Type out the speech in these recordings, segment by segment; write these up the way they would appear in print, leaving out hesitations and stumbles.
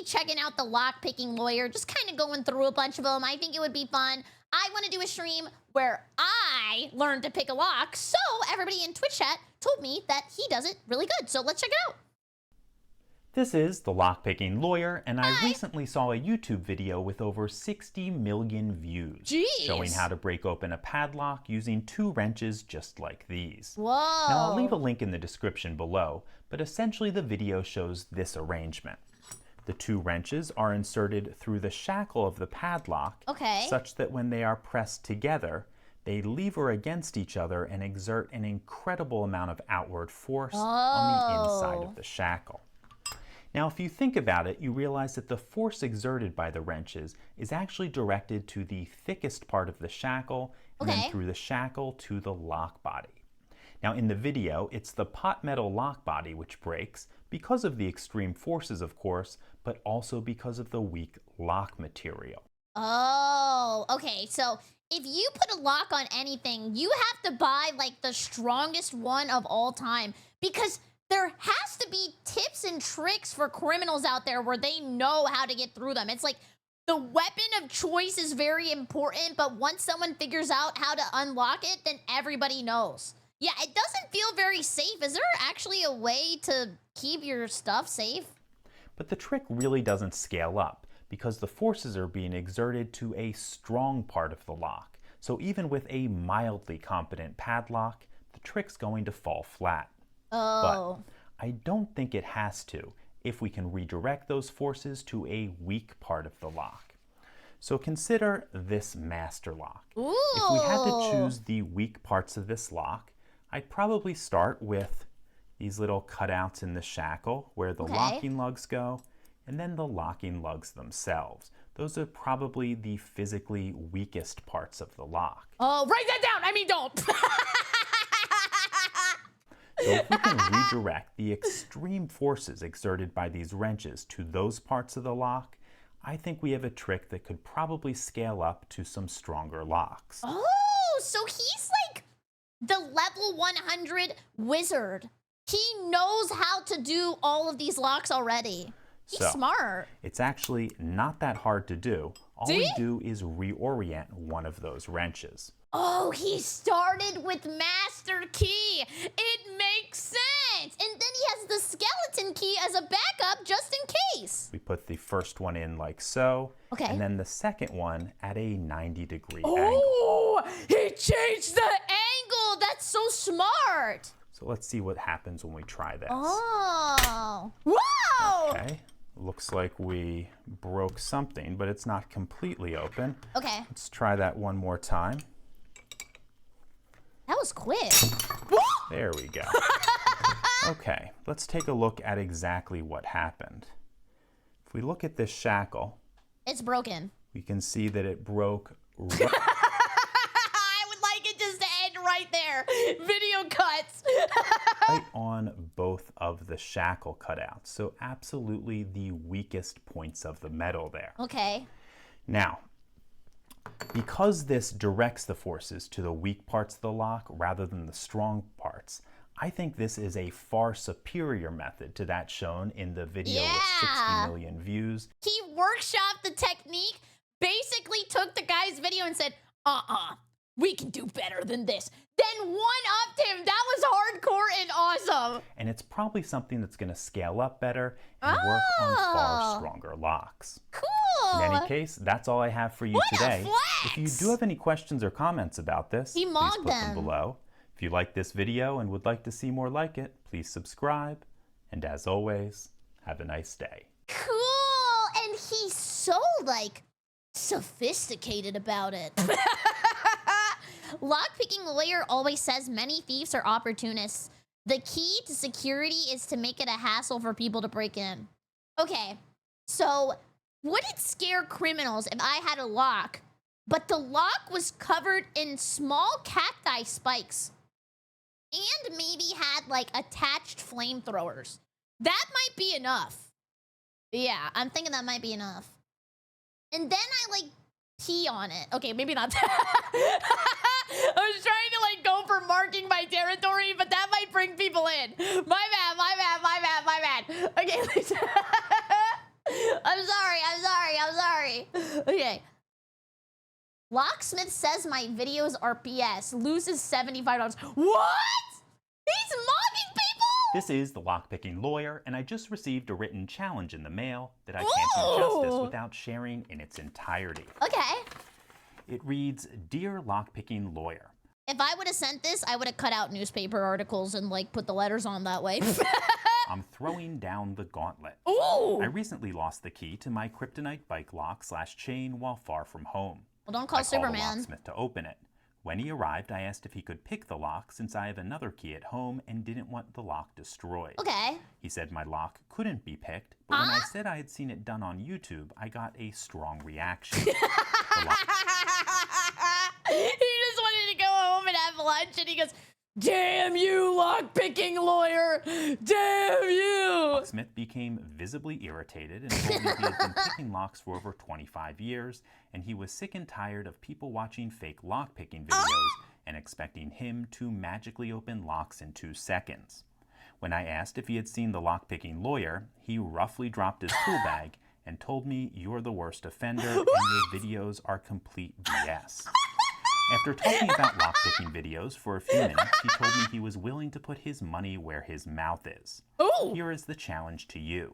checking out the lock-picking lawyer, just kind of going through a bunch of them. I think it would be fun. I want to do a stream where I learn to pick a lock, so everybody in Twitch chat told me that he does it really good. So let's check it out. This is the Lockpicking Lawyer, and I recently saw a YouTube video with over 60 million views. Jeez. Showing how to break open a padlock using 2 wrenches just like these. Whoa. Now I'll leave a link in the description below, but essentially the video shows this arrangement. The 2 wrenches are inserted through the shackle of the padlock, such that when they are pressed together, they lever against each other and exert an incredible amount of outward force on the inside of the shackle. Now, if you think about it, you realize that the force exerted by the wrenches is actually directed to the thickest part of the shackle and then through the shackle to the lock body. Now, in the video, it's the pot metal lock body which breaks because of the extreme forces, of course, but also because of the weak lock material. Oh, okay. So if you put a lock on anything, you have to buy like the strongest one of all time, because there has to be tips and tricks for criminals out there where they know how to get through them. It's like the weapon of choice is very important, but once someone figures out how to unlock it, then everybody knows. Yeah, it doesn't feel very safe. Is there actually a way to keep your stuff safe? But the trick really doesn't scale up because the forces are being exerted to a strong part of the lock. So even with a mildly competent padlock, the trick's going to fall flat. Oh. But I don't think it has to if we can redirect those forces to a weak part of the lock. So consider this master lock. Ooh. If we had to choose the weak parts of this lock, I'd probably start with these little cutouts in the shackle where the locking lugs go, and then the locking lugs themselves. Those are probably the physically weakest parts of the lock. Oh, write that down! I mean, don't! So if we can redirect the extreme forces exerted by these wrenches to those parts of the lock, I think we have a trick that could probably scale up to some stronger locks. Oh, so he's like the level 100 wizard. He knows how to do all of these locks already. He's smart. It's actually not that hard to do. All we do is reorient one of those wrenches. Oh, he started with Master Key. It makes sense. And then he has the skeleton key as a backup just in case. We put the first one in like so. And then the second one at a 90-degree angle. Oh, he changed the angle. That's so smart. So let's see what happens when we try this. Oh, whoa. Okay. Looks like we broke something, but it's not completely open. Okay. Let's try that one more time. That was quick. There we go. Okay, let's take a look at exactly what happened. If we look at this shackle, it's broken. We can see that it broke right. I would like it just to end right there. Video cuts. Right on both of the shackle cutouts. So absolutely the weakest points of the metal there. Okay. Now, because this directs the forces to the weak parts of the lock rather than the strong parts, I think this is a far superior method to that shown in the video with 60 million views. He workshopped the technique, basically took the guy's video and said, we can do better than this. Then one-upped him. That was hardcore and awesome. And it's probably something that's going to scale up better and work on far stronger locks. Cool. In any case, that's all I have for you today. If you do have any questions or comments about this, please put them below. If you like this video and would like to see more like it, please subscribe. And as always, have a nice day. Cool. And he's so, like, sophisticated about it. Lockpicking Lawyer always says many thieves are opportunists. The key to security is to make it a hassle for people to break in. Okay, so would it scare criminals if I had a lock, but the lock was covered in small cacti spikes and maybe had like attached flamethrowers? That might be enough. Yeah, I'm thinking that might be enough. And then I like pee on it. Okay, maybe not that. I was trying to like go for marking my territory, but that might bring people in. My bad. Okay, I'm sorry. Okay. Locksmith says my videos are BS. Loses $75. What? He's mocking people? This is the Lockpicking Lawyer, and I just received a written challenge in the mail that I can't do justice without sharing in its entirety. Okay. It reads, Dear Lockpicking Lawyer. If I would have sent this, I would have cut out newspaper articles and like put the letters on that way. I'm throwing down the gauntlet. Ooh. I recently lost the key to my kryptonite bike lock / chain while far from home. Well, don't call Superman. I called the locksmith to open it. When he arrived, I asked if he could pick the lock since I have another key at home and didn't want the lock destroyed. Okay. He said my lock couldn't be picked, but when I said I had seen it done on YouTube, I got a strong reaction. He just wanted to go home and have lunch, and he goes, damn you, lock-picking lawyer! Damn you! Locksmith became visibly irritated and told me he had been picking locks for over 25 years, and he was sick and tired of people watching fake lock-picking videos and expecting him to magically open locks in 2 seconds. When I asked if he had seen the Lockpicking Lawyer, he roughly dropped his tool bag and told me, you're the worst offender and your videos are complete BS. After talking about lockpicking videos for a few minutes, he told me he was willing to put his money where his mouth is. Ooh. Here is the challenge to you.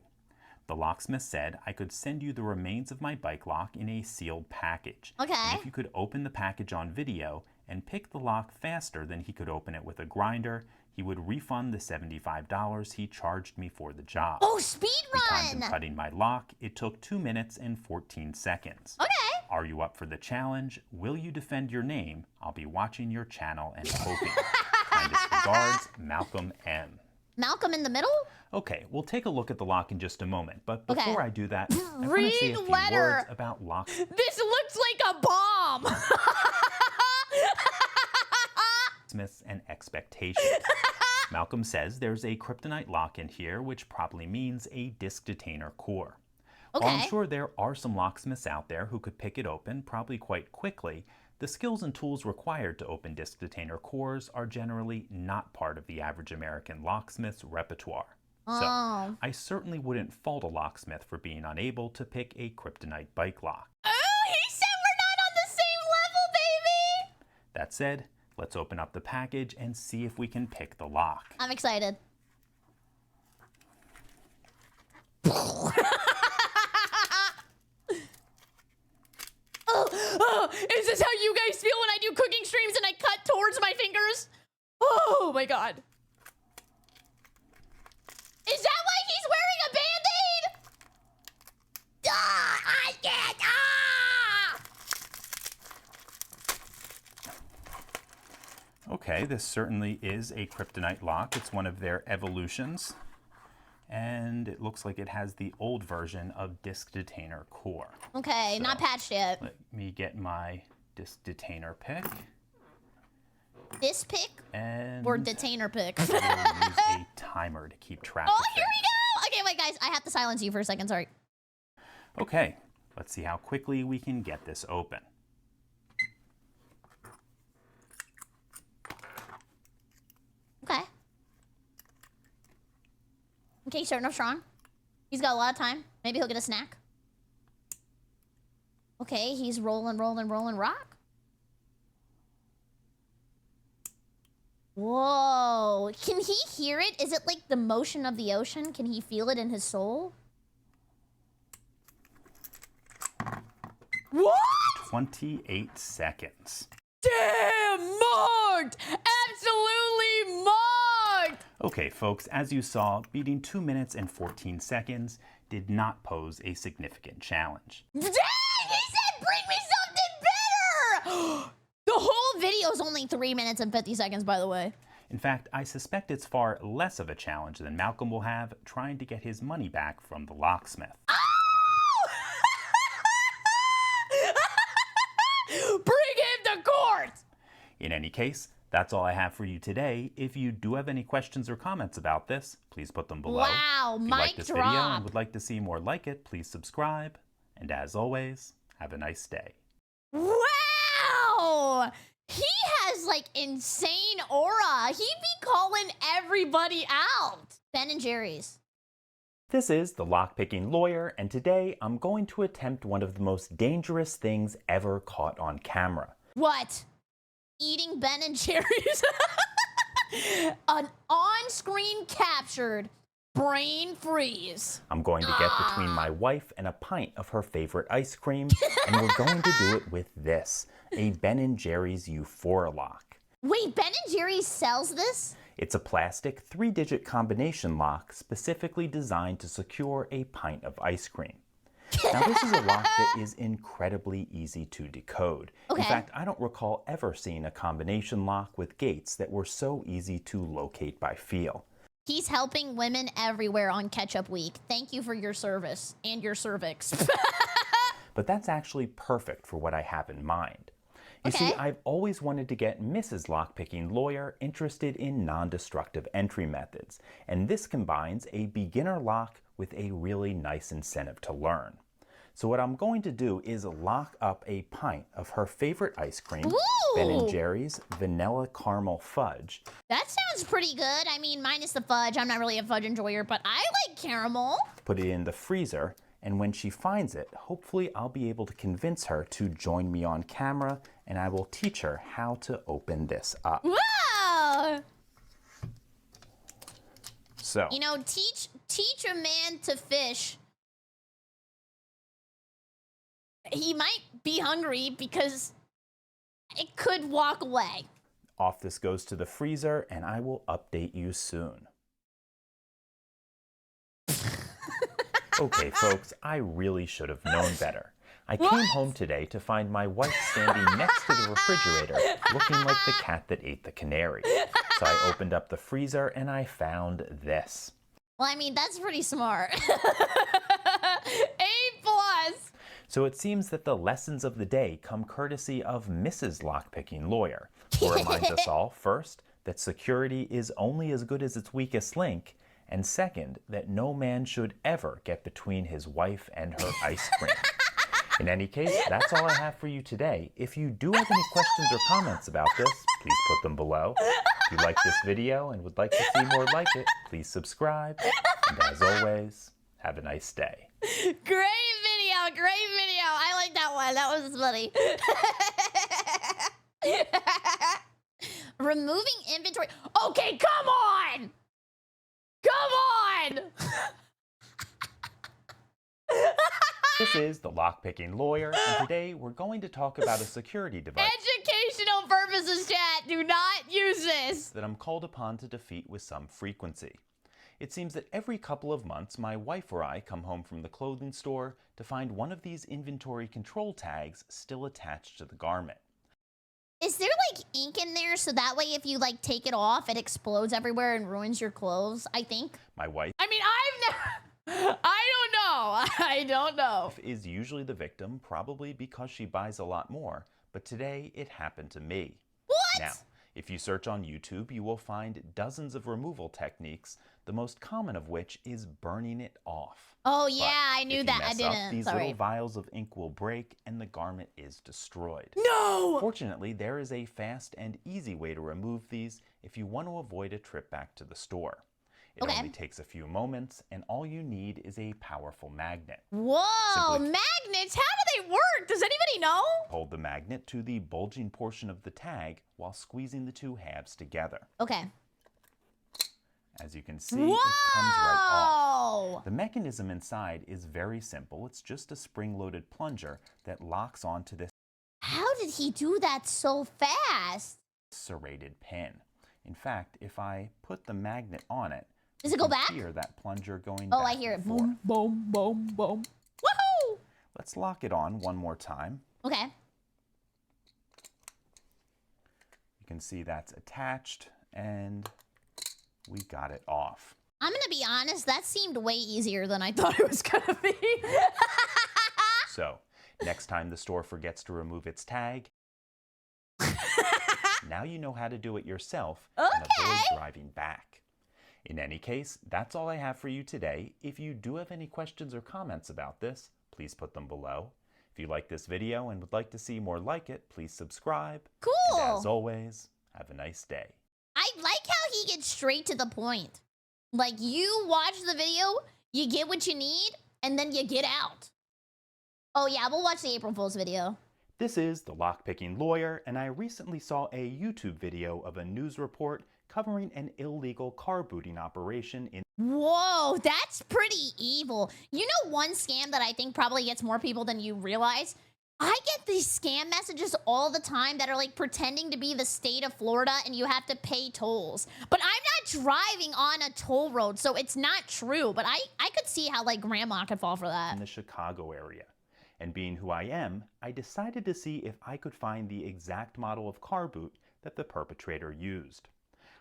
The locksmith said I could send you the remains of my bike lock in a sealed package. Okay. And if you could open the package on video and pick the lock faster than he could open it with a grinder, he would refund the $75 he charged me for the job. Oh, speed In run! cutting my lock, it took 2 minutes and 14 seconds. Okay. Are you up for the challenge? Will you defend your name? I'll be watching your channel and hoping. Kindest regards, Malcolm M. Malcolm in the middle? Okay, we'll take a look at the lock in just a moment, but before I do that, I want to say a few letter. words about locks. This looks like a bomb! Smiths and expectations. Malcolm says there's a kryptonite lock in here, which probably means a disk detainer core. Okay. While I'm sure there are some locksmiths out there who could pick it open probably quite quickly, the skills and tools required to open disk detainer cores are generally not part of the average American locksmith's repertoire. Oh. So, I certainly wouldn't fault a locksmith for being unable to pick a kryptonite bike lock. Oh, he said we're not on the same level, baby! That said, let's open up the package and see if we can pick the lock. I'm excited. Oh, is this how you guys feel when I do cooking streams and I cut towards my fingers? Oh my god. Is that why he's wearing a Band-Aid? I can't. Okay, this certainly is a kryptonite lock. It's one of their evolutions. And it looks like it has the old version of disk detainer core. Okay, so, not patched yet. Let me get my disk detainer pick. This pick? And or detainer pick? we'll use a timer to keep track of here we go! Okay, wait guys, I have to silence you for a second, sorry. Okay, let's see how quickly we can get this open. Okay. Okay, starting off strong. He's got a lot of time. Maybe he'll get a snack. Okay, he's rolling rock. Whoa. Can he hear it? Is it like the motion of the ocean? Can he feel it in his soul? What? 28 seconds. Damn, marked! Absolutely marked! Okay, folks, as you saw, beating 2 minutes and 14 seconds did not pose a significant challenge. Dang! He said bring me something better! The whole video is only 3 minutes and 50 seconds, by the way. In fact, I suspect it's far less of a challenge than Malcolm will have trying to get his money back from the locksmith. Bring him to court! In any case, that's all I have for you today. If you do have any questions or comments about this, please put them below. Wow, if you like this video and would like to see more like it, please subscribe. And as always, have a nice day. Wow! He has like insane aura. He be calling everybody out. Ben and Jerry's. This is the Lockpicking Lawyer, and today I'm going to attempt one of the most dangerous things ever caught on camera. What? Eating Ben and Jerry's? An on-screen captured brain freeze. I'm going to get between my wife and a pint of her favorite ice cream, and we're going to do it with this, a Ben & Jerry's Euphora-Lock. Wait, Ben & Jerry's sells this? It's a plastic 3-digit combination lock specifically designed to secure a pint of ice cream. Now, this is a lock that is incredibly easy to decode. Okay. In fact, I don't recall ever seeing a combination lock with gates that were so easy to locate by feel. He's helping women everywhere on Ketchup Week. Thank you for your service and your cervix. But that's actually perfect for what I have in mind. You see, I've always wanted to get Mrs. Lockpicking Lawyer interested in non-destructive entry methods, and this combines a beginner lock with a really nice incentive to learn. So what I'm going to do is lock up a pint of her favorite ice cream, Ben & Jerry's Vanilla Caramel Fudge. That sounds pretty good. I mean, minus the fudge. I'm not really a fudge enjoyer, but I like caramel. Put it in the freezer, and when she finds it, hopefully I'll be able to convince her to join me on camera, and I will teach her how to open this up. Wow! So, you know, teach a man to fish. He might be hungry because it could walk away. Off this goes to the freezer, and I will update you soon. Okay, folks, I really should have known better. I came home today to find my wife standing next to the refrigerator, looking like the cat that ate the canary. So I opened up the freezer and I found this. Well, I mean, that's pretty smart. A+. So it seems that the lessons of the day come courtesy of Mrs. Lockpicking Lawyer, who reminds us all, first, that security is only as good as its weakest link, and second, that no man should ever get between his wife and her ice cream. In any case, that's all I have for you today. If you do have any questions or comments about this, please put them below. If you like this video and would like to see more like it, please subscribe. And as always, have a nice day. Great video, great video. I like that one. That was funny. Removing inventory. Okay, come on. Come on. This is the Lockpicking Lawyer, and today we're going to talk about a security device. Educational purposes, chat. Do not use this. That I'm called upon to defeat with some frequency. It seems that every couple of months, my wife or I come home from the clothing store to find one of these inventory control tags still attached to the garment. Is there like ink in there so that way if you like take it off, it explodes everywhere and ruins your clothes, I think? My wife... I mean, I don't know. Is usually the victim, probably because she buys a lot more, but today it happened to me. What? Now, if you search on YouTube, you will find dozens of removal techniques, the most common of which is burning it off. Oh yeah, I knew that. I didn't. Up, these little vials of ink will break and the garment is destroyed. No! Fortunately, there is a fast and easy way to remove these if you want to avoid a trip back to the store. It only takes a few moments, and all you need is a powerful magnet. Whoa, magnets? How do they work? Does anybody know? Hold the magnet to the bulging portion of the tag while squeezing the two halves together. Okay. As you can see, it comes right off. The mechanism inside is very simple. It's just a spring-loaded plunger that locks onto this. How did he do that so fast? Serrated pin. In fact, if I put the magnet on it, does it go back? Hear that plunger going back. Oh, I hear it. Boom, boom, boom, boom. Woohoo! Let's lock it on one more time. Okay. You can see that's attached, and we got it off. I'm gonna be honest, that seemed way easier than I thought it was gonna be. So, next time the store forgets to remove its tag, now you know how to do it yourself and avoid driving back. In any case, that's all I have for you today. If you do have any questions or comments about this, please put them below. If you like this video and would like to see more like it, please subscribe. Cool. And as always, have a nice day. I like how he gets straight to the point. Like, you watch the video, You get what you need, and then you get out. Oh yeah, we'll watch the April Fool's video. This is the Lockpicking Lawyer, and I recently saw a YouTube video of a news report covering an illegal car booting operation in... Whoa, that's pretty evil. You know one scam that I think probably gets more people than you realize? I get these scam messages all the time that are like pretending to be the state of Florida and you have to pay tolls. But I'm not driving on a toll road, so it's not true. But I could see how like grandma could fall for that. In the Chicago area. And being who I am, I decided to see if I could find the exact model of car boot that the perpetrator used.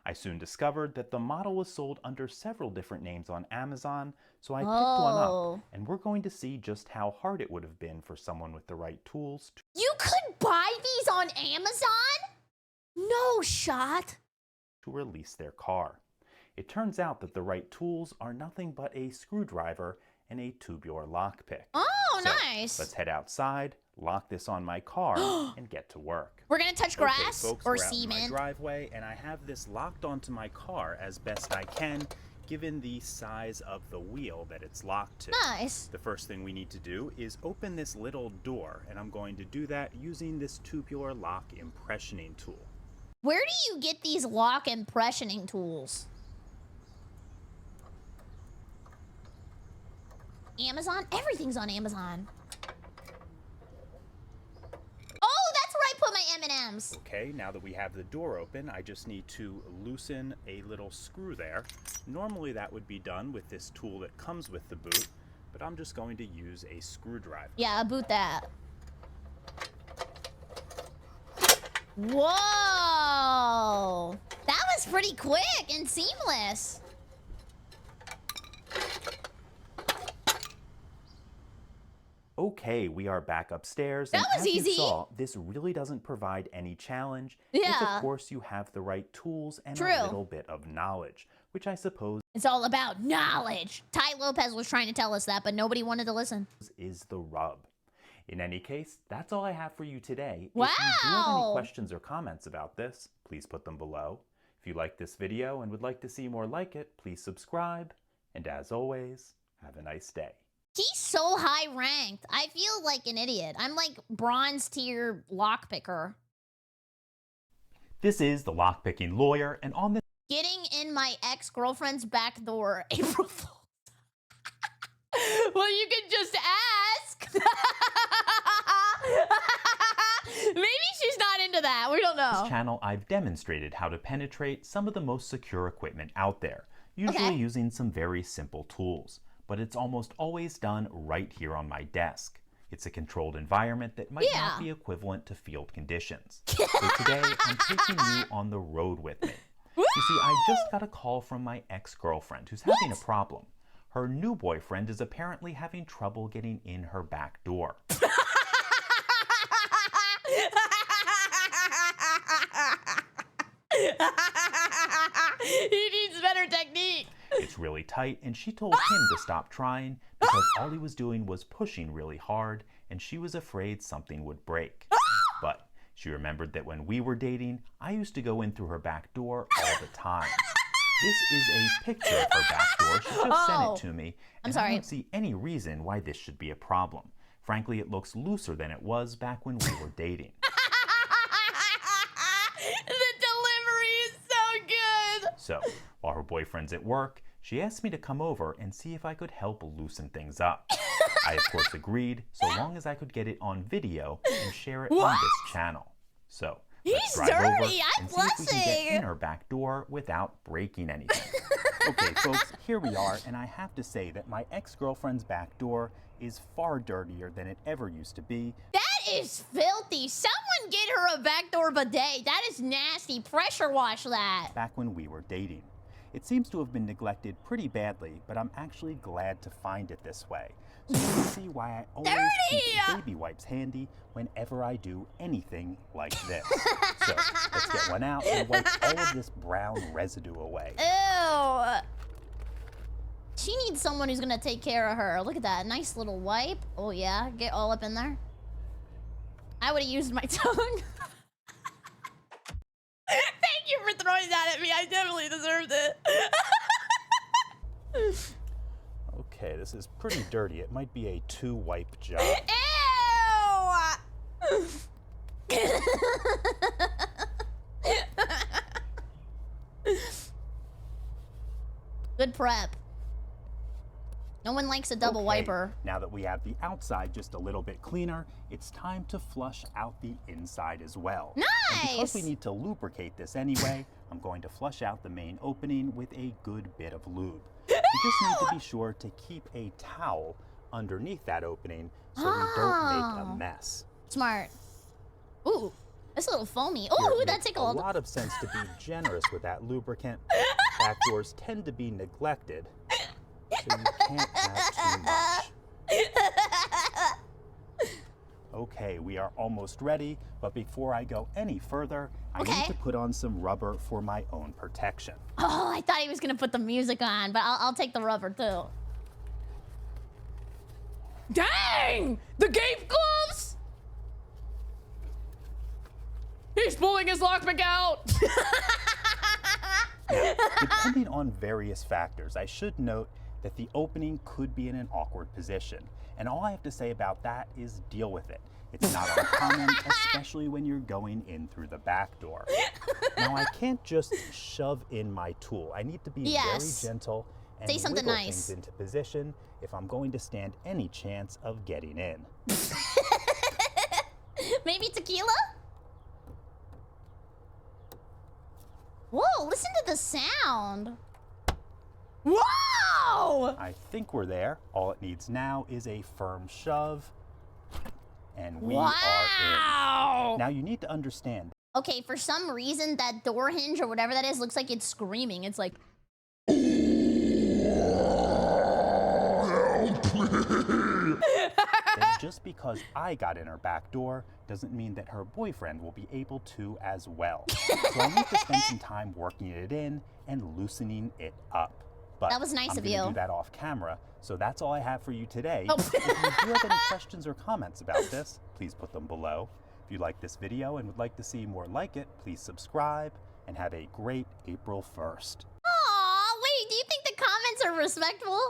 I soon discovered that the model was sold under several different names on Amazon, so I picked one up, and we're going to see just how hard it would have been for someone with the right tools to... You could buy these on Amazon? No shot. ...to release their car. It turns out that the right tools are nothing but a screwdriver and a tubular lockpick. Oh, so, nice. Let's head outside, lock this on my car, and get to work. We're gonna touch grass okay, folks, or we're out cement. in my driveway, and I have this locked onto my car as best I can, given the size of the wheel that it's locked to. Nice. The first thing we need to do is open this little door, and I'm going to do that using this tubular lock impressioning tool. Where do you get these lock impressioning tools? Amazon? Everything's on Amazon. Oh, that's where I put my M&Ms. Okay, now that we have the door open, I just need to loosen a little screw there. Normally that would be done with this tool that comes with the boot, but I'm just going to use a screwdriver. Yeah, boot that. Whoa! That was pretty quick and seamless. Okay, we are back upstairs. That was easy. As you saw, this really doesn't provide any challenge. Yeah. If, of course, you have the right tools and a little bit of knowledge, which I suppose it's all about knowledge. Ty Lopez was trying to tell us that, but nobody wanted to listen. Is the rub. In any case, that's all I have for you today. Wow. If you do have any questions or comments about this, please put them below. If you like this video and would like to see more like it, please subscribe. And as always, have a nice day. He's so high ranked. I feel like an idiot. I'm like bronze tier lockpicker. This is the Lockpicking Lawyer, and on this... Getting in my ex-girlfriend's back door, April Fool's. Well, you can just ask. Maybe she's not into that. We don't know. On this channel, I've demonstrated how to penetrate some of the most secure equipment out there, usually using some very simple tools. But it's almost always done right here on my desk. It's a controlled environment that might not be equivalent to field conditions. So today, I'm taking you on the road with me. You see, I just got a call from my ex-girlfriend who's having a problem. Her new boyfriend is apparently having trouble getting in her back door. He needs better technique. It's really tight, and she told him to stop trying because all he was doing was pushing really hard, and she was afraid something would break. But she remembered that when we were dating, I used to go in through her back door all the time. This is a picture of her back door. She just sent it to me, and I don't see any reason why this should be a problem. Frankly, it looks looser than it was back when we were dating. So, while her boyfriend's at work, she asked me to come over and see if I could help loosen things up. I, of course, agreed, so long as I could get it on video and share it on this channel. So, let's drive over and see if we can get in her back door without breaking anything. Okay, folks, here we are, and I have to say that my ex-girlfriend's back door is far dirtier than it ever used to be. That is filthy. Someone get her a backdoor bidet. That is nasty. Pressure wash that. Back when we were dating. It seems to have been neglected pretty badly, but I'm actually glad to find it this way. So you can see why I always keep baby wipes handy whenever I do anything like this. So let's get one out and wipe all of this brown residue away. Ew. She needs someone who's gonna take care of her. Look at that, nice little wipe. Oh yeah, get all up in there. I would have used my tongue. Thank you for throwing that at me. I definitely deserved it. Okay. Okay, this is pretty dirty. It might be a 2-wipe job. Ew! Good prep. No one likes a double wiper. Now that we have the outside just a little bit cleaner, it's time to flush out the inside as well. Nice! And because we need to lubricate this anyway, I'm going to flush out the main opening with a good bit of lube. We just need to be sure to keep a towel underneath that opening so we don't make a mess. Smart. Ooh, it's a little foamy. Ooh, that takes a lot of sense to be generous with that lubricant. Back doors tend to be neglected, so you can't have too much. Okay, we are almost ready, but before I go any further, I need to put on some rubber for my own protection. Oh, I thought he was gonna put the music on, but I'll take the rubber too. Dang! The gape gloves! He's pulling his lockpick out! Now, depending on various factors, I should note that the opening could be in an awkward position. And all I have to say about that is deal with it. It's not uncommon, especially when you're going in through the back door. Now, I can't just shove in my tool. I need to be very gentle and wiggle things into position if I'm going to stand any chance of getting in. Maybe tequila? Whoa, listen to the sound. Whoa! I think we're there. All it needs now is a firm shove, and we are in. Now you need to understand. Okay, for some reason, that door hinge or whatever that is looks like it's screaming. It's like... Then just because I got in her back door doesn't mean that her boyfriend will be able to as well. So I need to spend some time working it in and loosening it up. But that was nice of you. I'm going to do that off camera, so that's all I have for you today. If you do have any questions or comments about this, please put them below. If you like this video and would like to see more like it, please subscribe and have a great April 1st. Aw, wait, do you think the comments are respectful?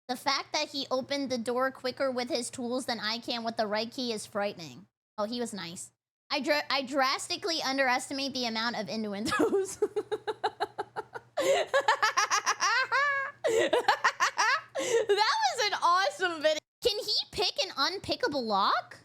The fact that he opened the door quicker with his tools than I can with the right key is frightening. Oh, he was nice. I drastically underestimate the amount of innuendos. That was an awesome video. Can he pick an unpickable lock?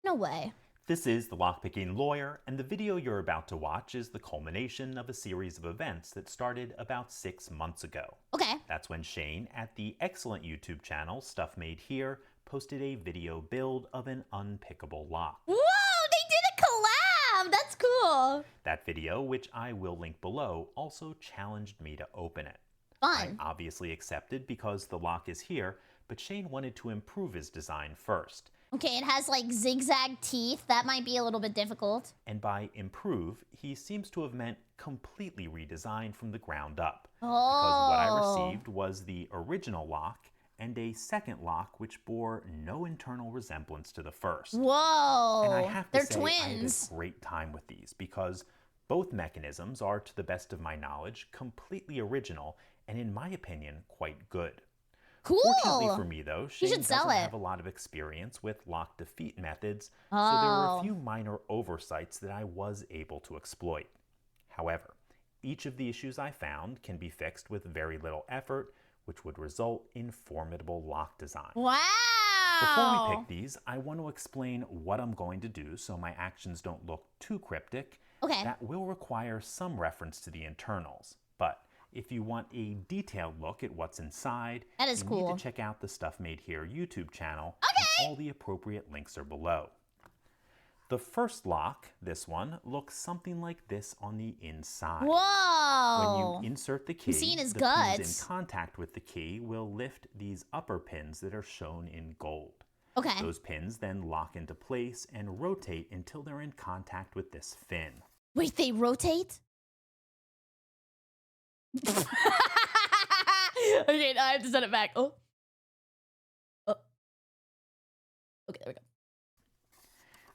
No way. This is the Lockpicking Lawyer, and the video you're about to watch is the culmination of a series of events that started about 6 months ago. Okay. That's when Shane, at the excellent YouTube channel Stuff Made Here, posted a video build of an unpickable lock. Whoa, they did a collab! That's cool. That video, which I will link below, also challenged me to open it. Fun. I obviously accepted because the lock is here, but Shane wanted to improve his design first. Okay, it has like zigzag teeth. That might be a little bit difficult. And by improve, he seems to have meant completely redesigned from the ground up. Oh. Because what I received was the original lock and a second lock which bore no internal resemblance to the first. Whoa. And I have to They're say, twins. I had a great time with these because both mechanisms are, to the best of my knowledge, completely original and, in my opinion, quite good. Cool. Fortunately for me, though, Shane doesn't have a lot of experience with lock defeat methods, so there were a few minor oversights that I was able to exploit. However, each of the issues I found can be fixed with very little effort, which would result in formidable lock design. Wow! Before we pick these, I want to explain what I'm going to do so my actions don't look too cryptic. Okay. That will require some reference to the internals, but if you want a detailed look at what's inside, that is cool. You need to check out the Stuff Made Here YouTube channel. And all the appropriate links are below. The first lock, this one, looks something like this on the inside. Whoa! When you insert the key, his the guts. pins in contact with the key will lift these upper pins that are shown in gold. Okay. Those pins then lock into place and rotate until they're in contact with this fin. Wait, they rotate? Okay, now I have to send it back. Oh. Okay, there we go.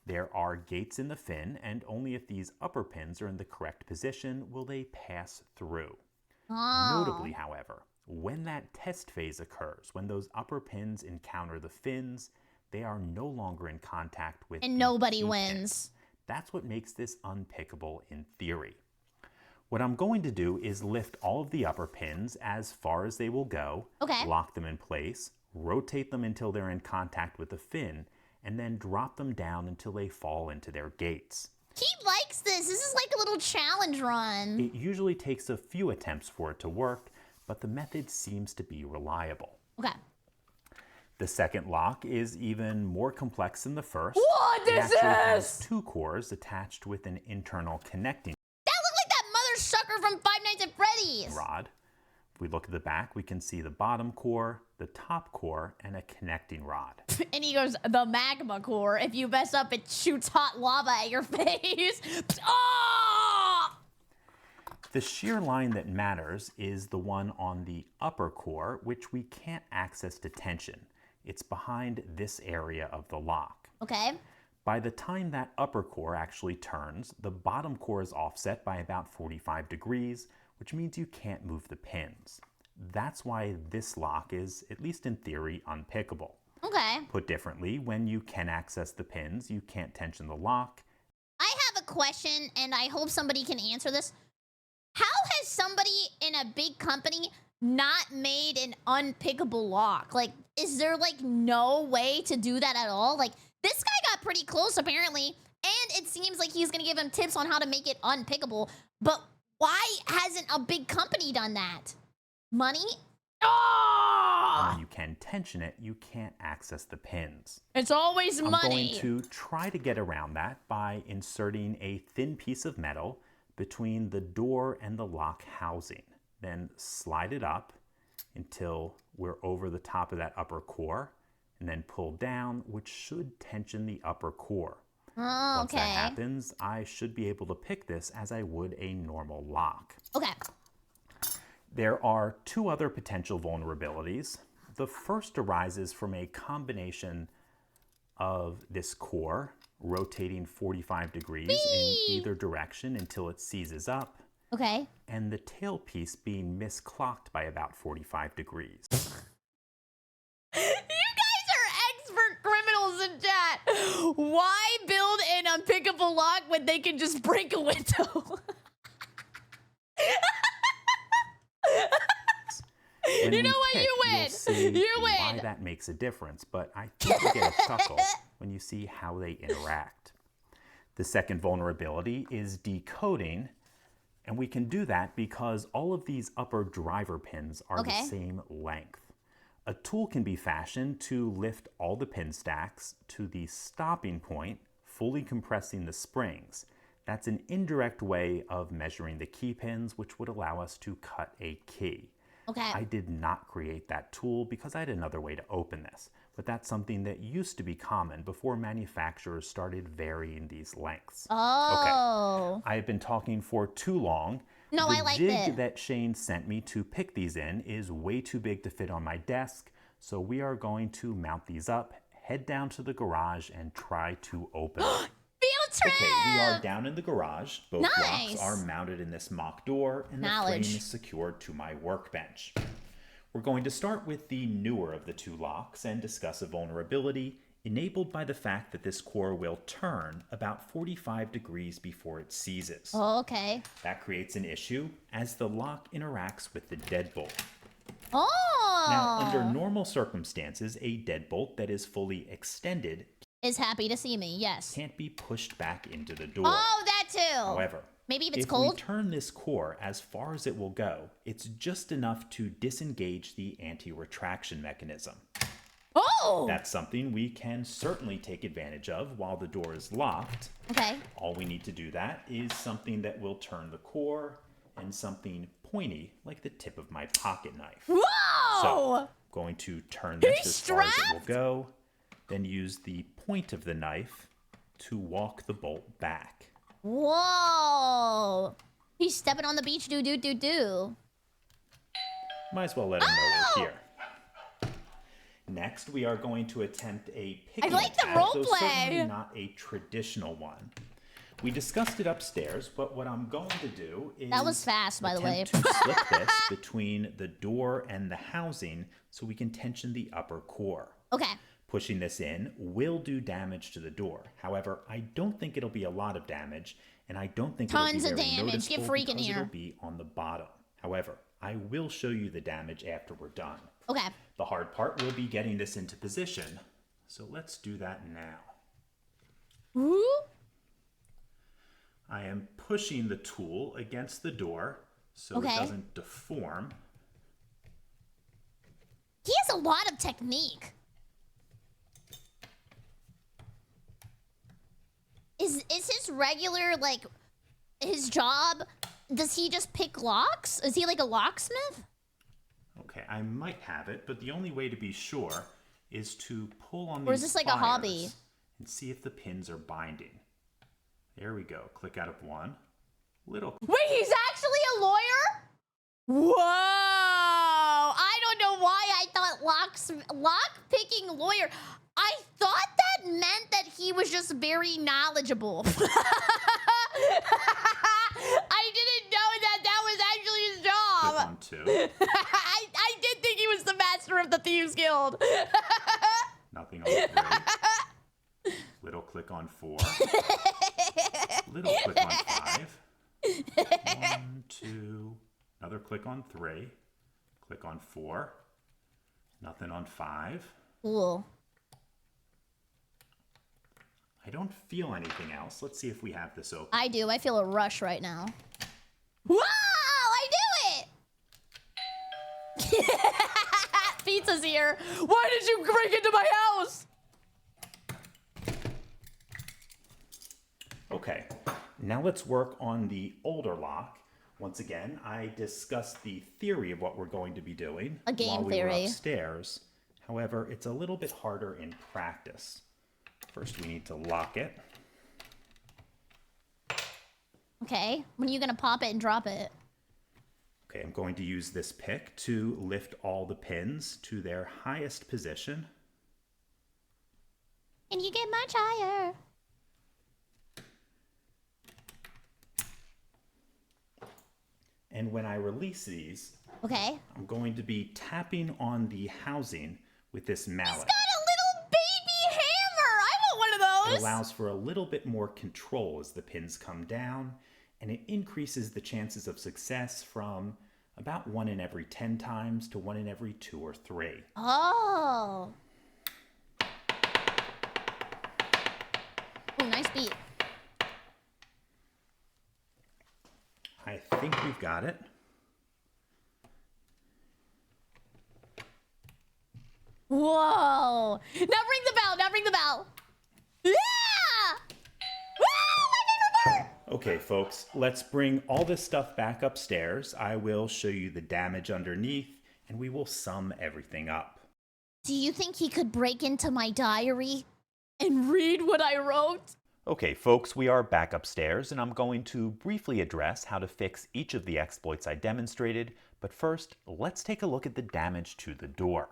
There are gates in the fin, and only if these upper pins are in the correct position will they pass through. Oh. Notably, however, When that test phase occurs, when those upper pins encounter the fins, they are no longer in contact with and nobody key wins. pins. That's what makes this unpickable in theory. What I'm going to do is lift all of the upper pins as far as they will go, lock them in place, rotate them until they're in contact with the fin, and then drop them down until they fall into their gates. He likes this. This is like a little challenge run. It usually takes a few attempts for it to work, but the method seems to be reliable. Okay. The second lock is even more complex than the first. What is this? It actually has 2 cores attached with an internal connecting That looked like that mother sucker from Five Nights at Freddy's rod. If we look at the back, we can see the bottom core, the top core, and a connecting rod. And he goes, the magma core. If you mess up, it shoots hot lava at your face. Oh! The shear line that matters is the one on the upper core, which we can't access to tension. It's behind this area of the lock. Okay. By the time that upper core actually turns, the bottom core is offset by about 45 degrees, which means you can't move the pins. That's why this lock is, at least in theory, unpickable. Okay. Put differently, when you can access the pins, you can't tension the lock. I have a question, and I hope somebody can answer this. How has somebody in a big company not made an unpickable lock? Like, is there like no way to do that at all? Like, this guy got pretty close apparently, and it seems like he's gonna give him tips on how to make it unpickable. But why hasn't a big company done that? Money? Oh! When you can tension it, you can't access the pins. It's always money. I'm going to try to get around that by inserting a thin piece of metal between the door and the lock housing. Then slide it up until we're over the top of that upper core, and then pull down, which should tension the upper core. Oh, Once that happens, I should be able to pick this as I would a normal lock. Okay. There are 2 other potential vulnerabilities. The first arises from a combination of this core rotating 45 degrees in either direction until it seizes up. Okay. And the tailpiece being misclocked by about 45 degrees. You guys are expert criminals in chat. Why build an unpickable lock when they can just break a window? You know what? You win. You win. Why that makes a difference, but I think you get a chuckle when you see how they interact. The second vulnerability is decoding, and we can do that because all of these upper driver pins are the same length. A tool can be fashioned to lift all the pin stacks to the stopping point, fully compressing the springs. That's an indirect way of measuring the key pins, which would allow us to cut a key. Okay. I did not create that tool because I had another way to open this, but that's something that used to be common before manufacturers started varying these lengths. Oh. Okay. I have been talking for too long. No, I like it. The jig that Shane sent me to pick these in is way too big to fit on my desk, so we are going to mount these up, head down to the garage, and try to open them. Field trip! Okay, we are down in the garage. Both locks are mounted in this mock door, and the frame is secured to my workbench. We're going to start with the newer of the 2 locks and discuss a vulnerability enabled by the fact that this core will turn about 45 degrees before it seizes. Oh, okay. That creates an issue as the lock interacts with the deadbolt. Oh! Now, under normal circumstances, a deadbolt that is fully extended is happy to see me, yes. Can't be pushed back into the door. Oh, that too. However, maybe if it's if we turn this core as far as it will go, it's just enough to disengage the anti-retraction mechanism. Oh! That's something we can certainly take advantage of while the door is locked. Okay. All we need to do that is something that will turn the core and something pointy like the tip of my pocket knife. Whoa! So, going to turn this as far as it will go. Then use the point of the knife to walk the bolt back. Whoa! He's stepping on the beach, do. Might as well let him know we're here. Next, we are going to attempt a picking I like the attack, role though play. certainly not a traditional one. We discussed it upstairs, but what I'm going to do is... That was fast, by the way. to slip this between the door and the housing so we can tension the upper core. Okay. Pushing this in will do damage to the door. However, I don't think it'll be a lot of damage, and I don't think Tons it'll be of very damage. noticeable Get freaking because here. it'll be on the bottom. However, I will show you the damage after we're done. Okay. The hard part will be getting this into position, so let's do that now. Ooh. I am pushing the tool against the door so it doesn't deform. He has a lot of technique. Is his regular, like, his job, does he just pick locks? Is he like a locksmith? Okay, I might have it, but the only way to be sure is to pull on these Or is this like a hobby? And see if the pins are binding. There we go. Click out of one. Wait, he's actually a lawyer? Whoa! I don't know why I thought lock-picking lawyer. I thought that meant that he was just very knowledgeable. I didn't know that was actually his job. Click on two. I did think he was the master of the Thieves Guild. Nothing on three. Little click on four. Little click on five. 1, 2. Another click on 3. Click on 4. Nothing on 5. Cool. I don't feel anything else. Let's see if we have this open. I do. I feel a rush right now. Wow! I do it! Pizza's here. Why did you break into my house? Okay, now let's work on the older lock. Once again, I discussed the theory of what we're going to be doing A game while we theory. were upstairs. However, it's a little bit harder in practice. First, we need to lock it. Okay, when are you gonna pop it and drop it? Okay, I'm going to use this pick to lift all the pins to their highest position. And you get much higher. And when I release these, Okay. I'm going to be tapping on the housing with this mallet. He's got a little baby hammer! I want one of It those! allows for a little bit more control as the pins come down, and it increases the chances of success from about 1 in every 10 times to 1 in every 2 or 3. Oh. Ooh, nice beat. I think we've got it. Whoa! Now ring the bell! Now ring the bell! Yeah! Woo! My favorite part! Okay, folks, let's bring all this stuff back upstairs. I will show you the damage underneath, and we will sum everything up. Do you think he could break into my diary and read what I wrote? Okay, folks, we are back upstairs, and I'm going to briefly address how to fix each of the exploits I demonstrated, but first, let's take a look at the damage to the door.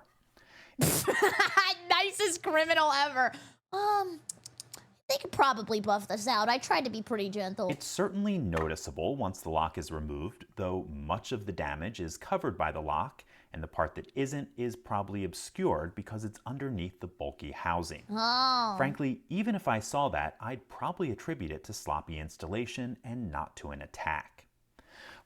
Nicest criminal ever. They could probably buff this out. I tried to be pretty gentle. It's certainly noticeable once the lock is removed, though much of the damage is covered by the lock, and the part that isn't is probably obscured because it's underneath the bulky housing. Oh. Frankly, even if I saw that, I'd probably attribute it to sloppy installation and not to an attack.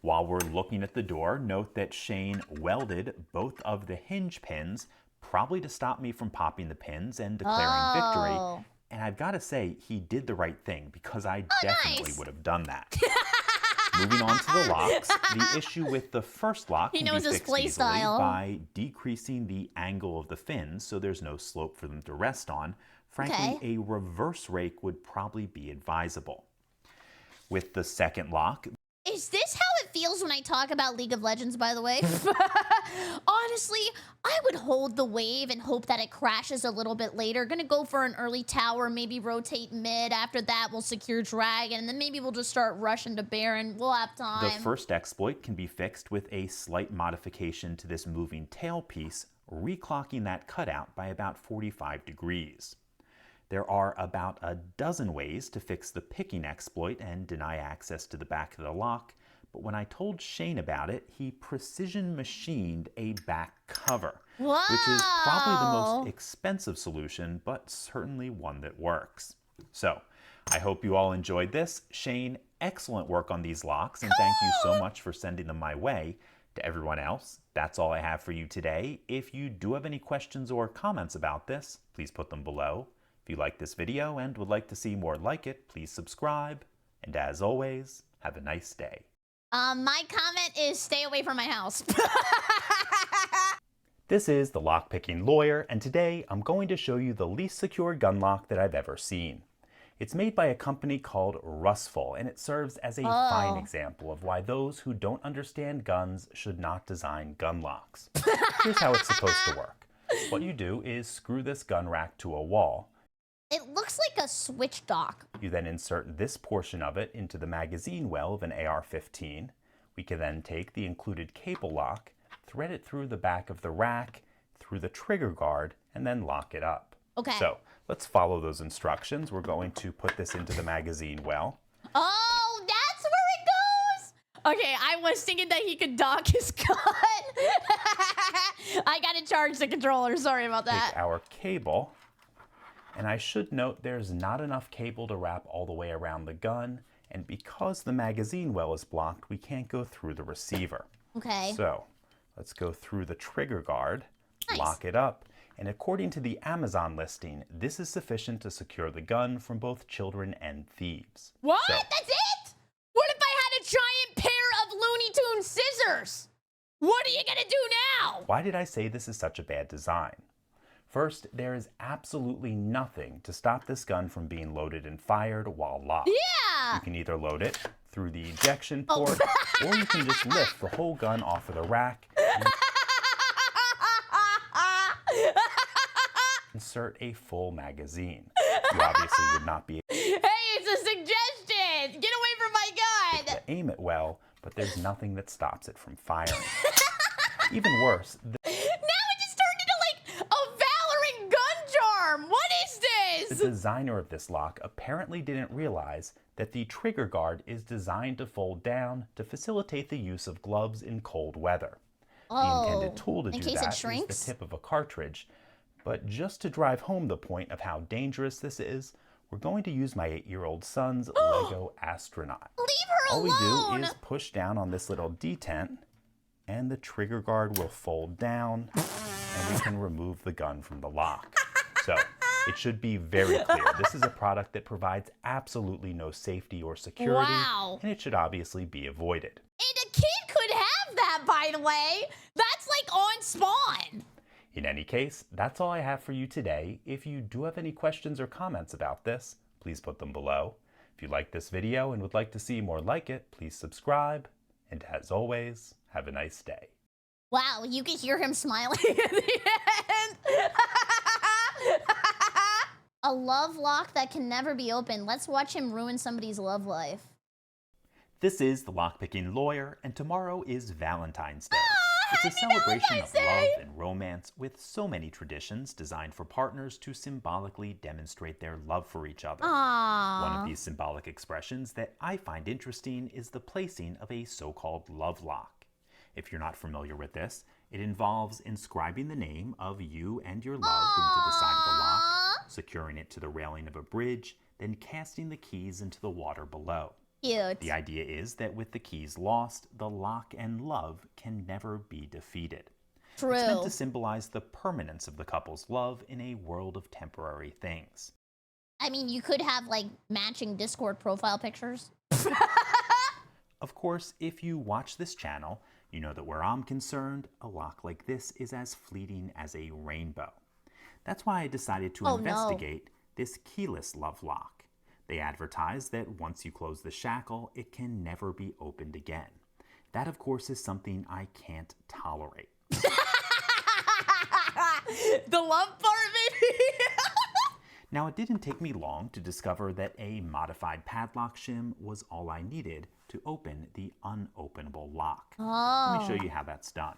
While we're looking at the door, note that Shane welded both of the hinge pins, probably to stop me from popping the pins and declaring victory. And I've got to say, he did the right thing because I definitely would have done that. Moving on to the locks, the issue with the first lock can be fixed easily by decreasing the angle of the fins so there's no slope for them to rest on. Frankly, a reverse rake would probably be advisable. With the second lock... Is this how it feels when I talk about League of Legends, by the way? Honestly, I would hold the wave and hope that it crashes a little bit later. Gonna go for an early tower, maybe rotate mid. After that, we'll secure Dragon, and then maybe we'll just start rushing to Baron. We'll have time. The first exploit can be fixed with a slight modification to this moving tail piece, reclocking that cutout by about 45 degrees. There are about a dozen ways to fix the picking exploit and deny access to the back of the lock, but when I told Shane about it, he precision machined a back cover, Whoa! which is probably the most expensive solution, but certainly one that works. So, I hope you all enjoyed this. Shane, excellent work on these locks, and thank you so much for sending them my way. To everyone else, that's all I have for you today. If you do have any questions or comments about this, please put them below. If you like this video and would like to see more like it, please subscribe. And as always, have a nice day. My comment is stay away from my house. This is the Lockpicking Lawyer, and today I'm going to show you the least secure gun lock that I've ever seen. It's made by a company called Rustful, and it serves as a fine example of why those who don't understand guns should not design gun locks. Here's how it's supposed to work. What you do is screw this gun rack to a wall. It looks like a switch dock. You then insert this portion of it into the magazine well of an AR-15. We can then take the included cable lock, thread it through the back of the rack, through the trigger guard, and then lock it up. Okay. So let's follow those instructions. We're going to put this into the magazine well. Oh, that's where it goes? Okay, I was thinking that he could dock his gun. I gotta charge the controller, sorry about that. Take our cable, and I should note there's not enough cable to wrap all the way around the gun, and because the magazine well is blocked, we can't go through the receiver. Okay. So let's go through the trigger guard, Nice. Lock it up, and according to the Amazon listing, this is sufficient to secure the gun from both children and thieves. What? So, That's it? What if I had a giant pair of Looney Tunes scissors? What are you gonna do now? why did I say this is such a bad design? First, there is absolutely nothing to stop this gun from being loaded and fired while locked. Yeah! You can either load it through the ejection port, or you can just lift the whole gun off of the rack and insert a full magazine. You obviously would not be Hey, it's a suggestion! Get away from my able gun! to aim it well, but there's nothing that stops it from firing. Even worse, Now it just turned into like a Valorant gun charm! What is the this? designer of this lock apparently didn't realize that the trigger guard is designed to fold down to facilitate the use of gloves in cold weather. The intended tool to do that is the tip of a cartridge, but just to drive home the point of how dangerous this is, we're going to use my 8-year-old son's Lego astronaut. Leave her All alone! we do is push down on this little detent, and the trigger guard will fold down, and we can remove the gun from the lock. So, it should be very clear. This is a product that provides absolutely no safety or security, and it should obviously be avoided. And a kid could have that, by the way. That's like on spawn. In any case, that's all I have for you today. If you do have any questions or comments about this, please put them below. If you like this video and would like to see more like it, please subscribe. And as always, have a nice day. Wow, you can hear him smiling at the end. A love lock that can never be opened. Let's watch him ruin somebody's love life. This is the Lockpicking Lawyer, and tomorrow is Valentine's Day. It's a celebration of love and romance with so many traditions designed for partners to symbolically demonstrate their love for each other. One of these symbolic expressions that I find interesting is the placing of a so-called love lock. If you're not familiar with this, it involves inscribing the name of you and your love into the side of the lock, securing it to the railing of a bridge, then casting the keys into the water below. Cute. The idea is that with the keys lost, the lock and love can never be defeated. True. It's meant to symbolize the permanence of the couple's love in a world of temporary things. I mean, you could have like matching Discord profile pictures. Of course, if you watch this channel, you know that where I'm concerned, a lock like this is as fleeting as a rainbow. That's why I decided to investigate this keyless love lock. They advertise that once you close the shackle, it can never be opened again. That, of course, is something I can't tolerate. The love part, maybe? Now, it didn't take me long to discover that a modified padlock shim was all I needed to open the unopenable lock. Let me show you how that's done.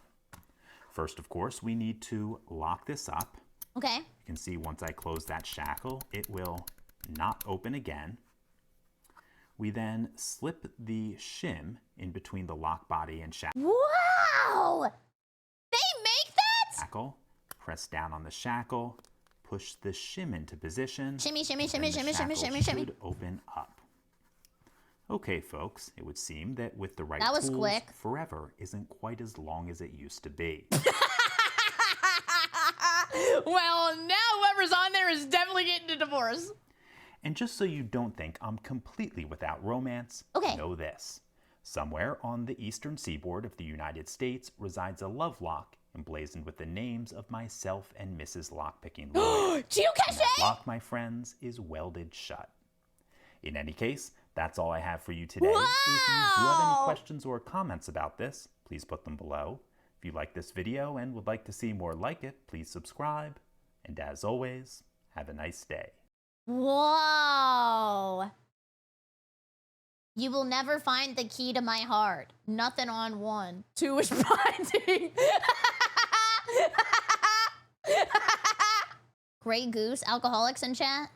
First, of course, we need to lock this up Okay. You can see once I close that shackle, it will not open again. We then slip the shim in between the lock body and shackle. Wow! They make that? Shackle, press down on the shackle, push the shim into position. Shimmy, shimmy, shimmy, shimmy, shimmy, shimmy, shimmy. Should open up. Okay, folks, it would seem that with the right tools, quick. Forever isn't quite as long as it used to be. Well, now whoever's on there is definitely getting a divorce. And just so you don't think I'm completely without romance, know this. Somewhere on the eastern seaboard of the United States resides a love lock emblazoned with the names of myself and Mrs. LockPickingLawyer. Geocache! That lock, my friends, is welded shut. In any case, that's all I have for you today. Wow! If you do have any questions or comments about this, please put them below. If you like this video and would like to see more like it, please subscribe. And as always, have a nice day. Whoa! You will never find the key to my heart. Nothing on 1. 2 is binding. Grey Goose, alcoholics in chat?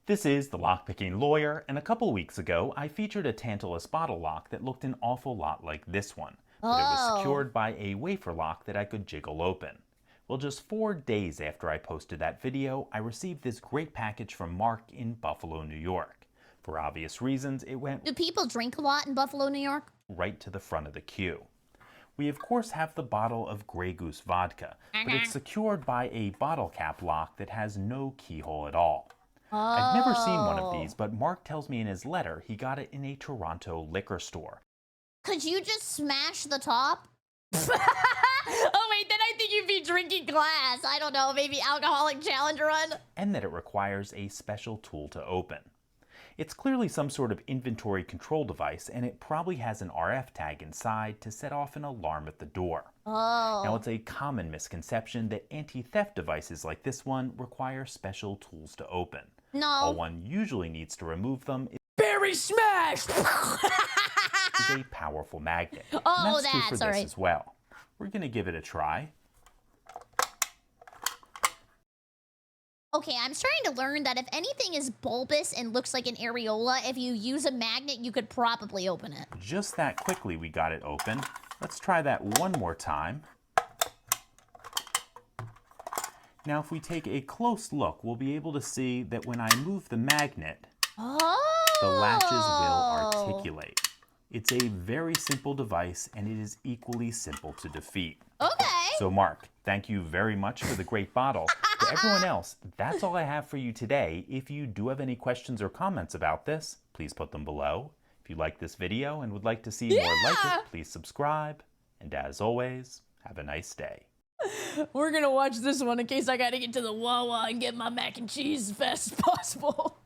This is the Lockpicking Lawyer, and a couple weeks ago, I featured a tantalus bottle lock that looked an awful lot like this one. But it was secured by a wafer lock that I could jiggle open. Well, just 4 days after I posted that video, I received this great package from Mark in Buffalo, New York. For obvious reasons, it went... Do people drink a lot in Buffalo, New York? ...right to the front of the queue. We, of course, have the bottle of Grey Goose vodka, but it's secured by a bottle cap lock that has no keyhole at all. I've never seen one of these, but Mark tells me in his letter he got it in a Toronto liquor store. Could you just smash the top? Oh wait, then I think you'd be drinking glass. I don't know, maybe alcoholic challenge run? And that it requires a special tool to open. It's clearly some sort of inventory control device, and it probably has an RF tag inside to set off an alarm at the door. Now, it's a common misconception that anti-theft devices like this one require special tools to open. No. All one usually needs to remove them is Berry smash! a powerful magnet. And that's true for this as well. We're going to give it a try. Okay, I'm starting to learn that if anything is bulbous and looks like an areola, if you use a magnet, you could probably open it. Just that quickly we got it open. Let's try that one more time. Now, if we take a close look, we'll be able to see that when I move the magnet, the latches will articulate. It's a very simple device, and it is equally simple to defeat. Okay. So, Mark, thank you very much for the great bottle. To everyone else, that's all I have for you today. If you do have any questions or comments about this, please put them below. If you like this video and would like to see more like it, please subscribe. And as always, have a nice day. We're gonna watch this one in case I gotta get to the Wawa and get my mac and cheese as fast as possible.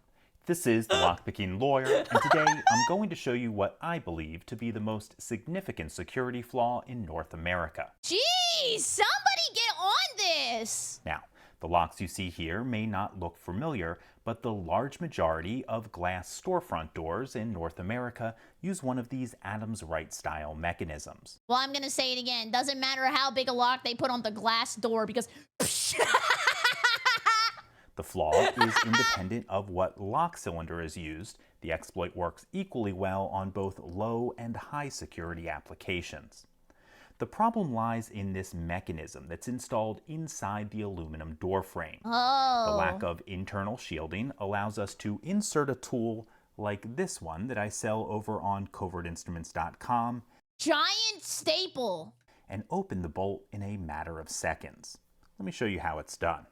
This is the Lockpicking Lawyer, and today I'm going to show you what I believe to be the most significant security flaw in North America. Jeez, somebody get on this! Now, the locks you see here may not look familiar, but the large majority of glass storefront doors in North America use one of these Adams Wright style mechanisms. Well, I'm gonna say it again. Doesn't matter how big a lock they put on the glass door because... The flaw is independent of what lock cylinder is used. The exploit works equally well on both low and high security applications. The problem lies in this mechanism that's installed inside the aluminum door frame. The lack of internal shielding allows us to insert a tool like this one that I sell over on covertinstruments.com. Giant staple! And open the bolt in a matter of seconds. Let me show you how it's done.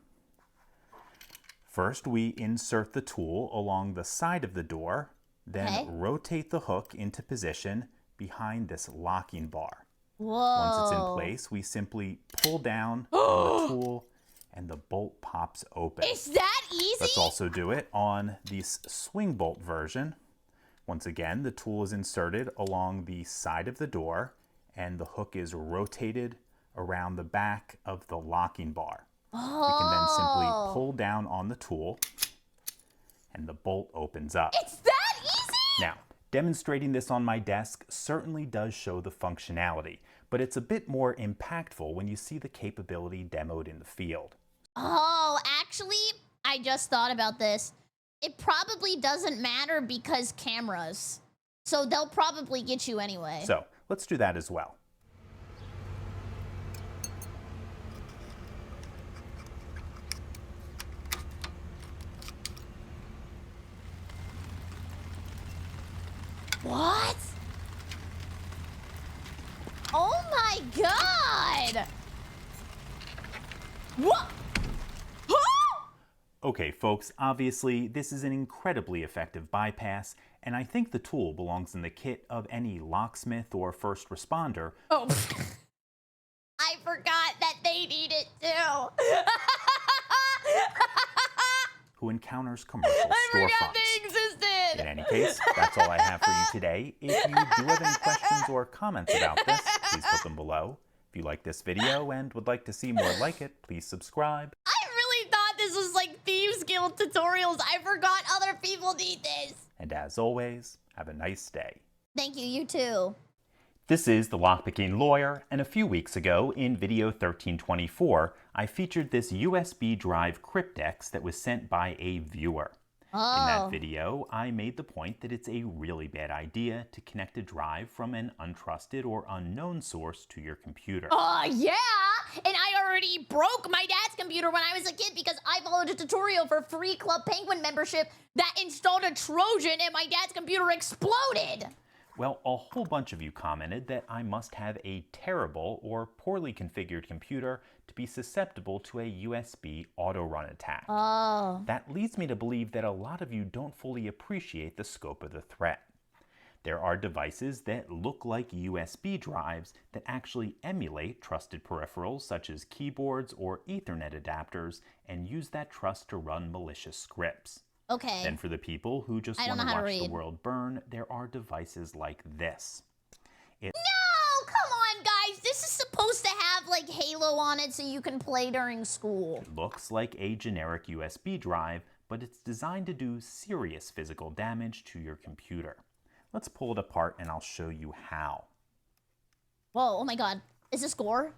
First, we insert the tool along the side of the door, then rotate the hook into position behind this locking bar. Once it's in place, we simply pull down on the tool and the bolt pops open. Is that easy? Let's also do it on the swing bolt version. Once again, the tool is inserted along the side of the door and the hook is rotated around the back of the locking bar. We can then simply pull down on the tool and the bolt opens up. It's that easy? Now, demonstrating this on my desk certainly does show the functionality, but it's a bit more impactful when you see the capability demoed in the field. Oh, actually, I just thought about this. It probably doesn't matter because cameras. So they'll probably get you anyway. So let's do that as well. What? Oh my god! What? Okay, folks, obviously this is an incredibly effective bypass, and I think the tool belongs in the kit of any locksmith or first responder. Oh, I forgot that they need it too. Who encounters commercial storefronts. I forgot they existed. In any case, that's all I have for you today. If you do have any questions or comments about this, please put them below. If you like this video and would like to see more like it, please subscribe. I really thought this was like Thieves Guild tutorials. I forgot other people need this. And as always, have a nice day. Thank you, you too. This is the Lockpicking Lawyer, and a few weeks ago in video 1324, I featured this USB drive cryptex that was sent by a viewer. Oh. In that video, I made the point that it's a really bad idea to connect a drive from an untrusted or unknown source to your computer. Yeah! And I already broke my dad's computer when I was a kid because I followed a tutorial for free Club Penguin membership that installed a Trojan and my dad's computer exploded! Well, a whole bunch of you commented that I must have a terrible or poorly configured computer to be susceptible to a USB auto-run attack. Oh. That leads me to believe that a lot of you don't fully appreciate the scope of the threat. There are devices that look like USB drives that actually emulate trusted peripherals such as keyboards or Ethernet adapters and use that trust to run malicious scripts. Okay. Then for the people who just want to watch the world burn, there are devices like this. No! Come on, guys! This is supposed to have, like, Halo on it so you can play during school. It looks like a generic USB drive, but it's designed to do serious physical damage to your computer. Let's pull it apart and I'll show you how. Whoa, oh my god. Is this gore?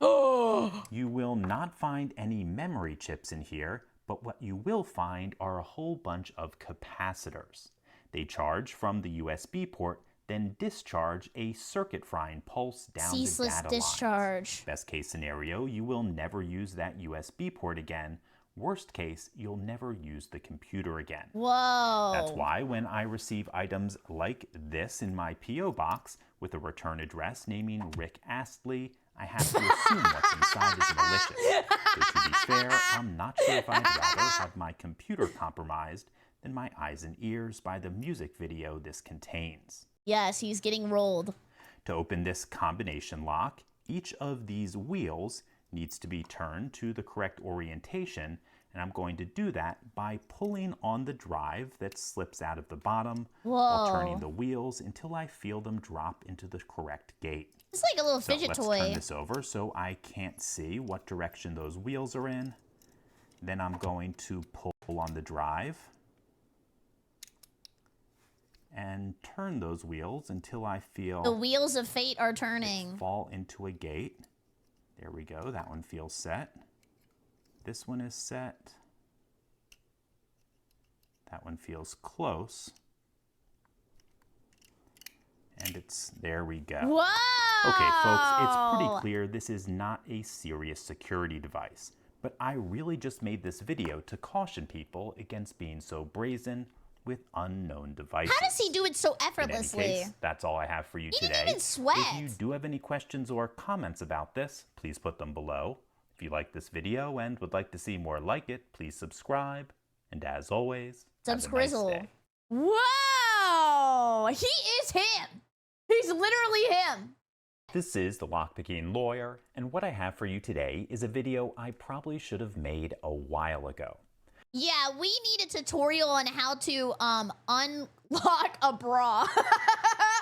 You will not find any memory chips in here, but what you will find are a whole bunch of capacitors. They charge from the USB port, then discharge a circuit frying pulse down the data Ceaseless lines. discharge. Best case scenario, you will never use that USB port again. Worst case, you'll never use the computer again. Whoa. That's why when I receive items like this in my P.O. box with a return address naming Rick Astley, I have to assume what's inside is malicious. Though to be fair, I'm not sure if I'd rather have my computer compromised than my eyes and ears by the music video this contains. Yes, he's getting rolled. To open this combination lock, each of these wheels needs to be turned to the correct orientation, and I'm going to do that by pulling on the drive that slips out of the bottom while turning the wheels until I feel them drop into the correct gate. It's like a little fidget toy. Let's turn this over so I can't see what direction those wheels are in. Then I'm going to pull on the drive and turn those wheels until I feel the wheels of fate are turning. Fall into a gate. There we go. That one feels set. This one is set. That one feels close. And there we go. Whoa! Okay, folks, it's pretty clear this is not a serious security device. But I really just made this video to caution people against being so brazen with unknown devices. How does he do it so effortlessly? In any case, that's all I have for you today. He didn't even sweat. If you do have any questions or comments about this, please put them below. If you like this video and would like to see more like it, please subscribe. And as always, have a nice day. Whoa! He is him! He's literally him! This is the Lockpicking Lawyer, and what I have for you today is a video I probably should have made a while ago. Yeah, we need a tutorial on how to unlock a bra.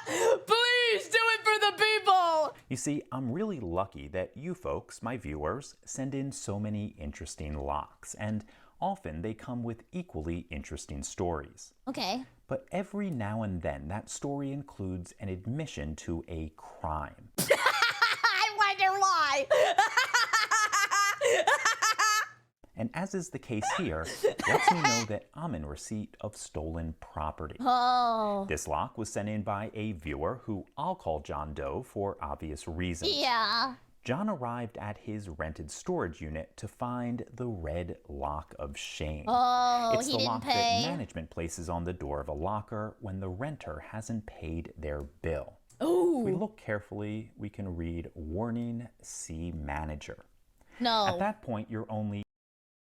Please do it for the people! You see, I'm really lucky that you folks, my viewers, send in so many interesting locks, and often they come with equally interesting stories. Okay. But every now and then, that story includes an admission to a crime. I wonder why. And as is the case here, lets me know that I'm in receipt of stolen property. Oh. This lock was sent in by a viewer who I'll call John Doe for obvious reasons. Yeah. John arrived at his rented storage unit to find the red lock of shame. Oh, it's he the didn't lock pay. that management places on the door of a locker when the renter hasn't paid their bill. Ooh. If we look carefully, we can read Warning C Manager. No. At that point, you're only...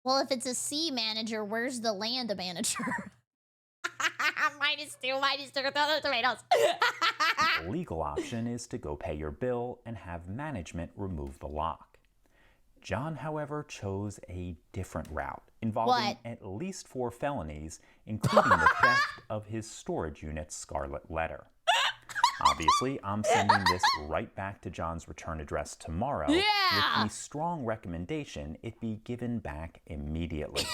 Well, if it's a C manager, where's the land manager? -2, -2, tomatoes. The legal option is to go pay your bill and have management remove the lock. John, however, chose a different route, involving at least 4 felonies, including the theft of his storage unit's scarlet letter. Obviously, I'm sending this right back to John's return address tomorrow with the strong recommendation it be given back immediately.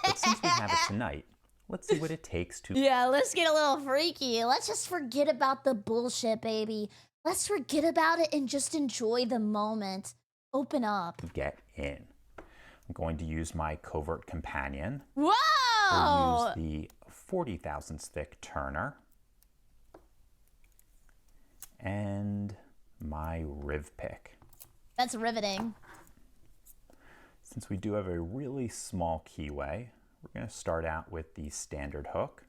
But since we have it tonight, let's see what it takes to... Yeah, let's get a little freaky. Let's just forget about the bullshit, baby. Let's forget about it and just enjoy the moment. Open up. Get in. I'm going to use my covert companion. Whoa! We'll use the 40 thousandths thick turner. And my riv pick. That's riveting. Since we do have a really small keyway, we're going to start out with the standard hook.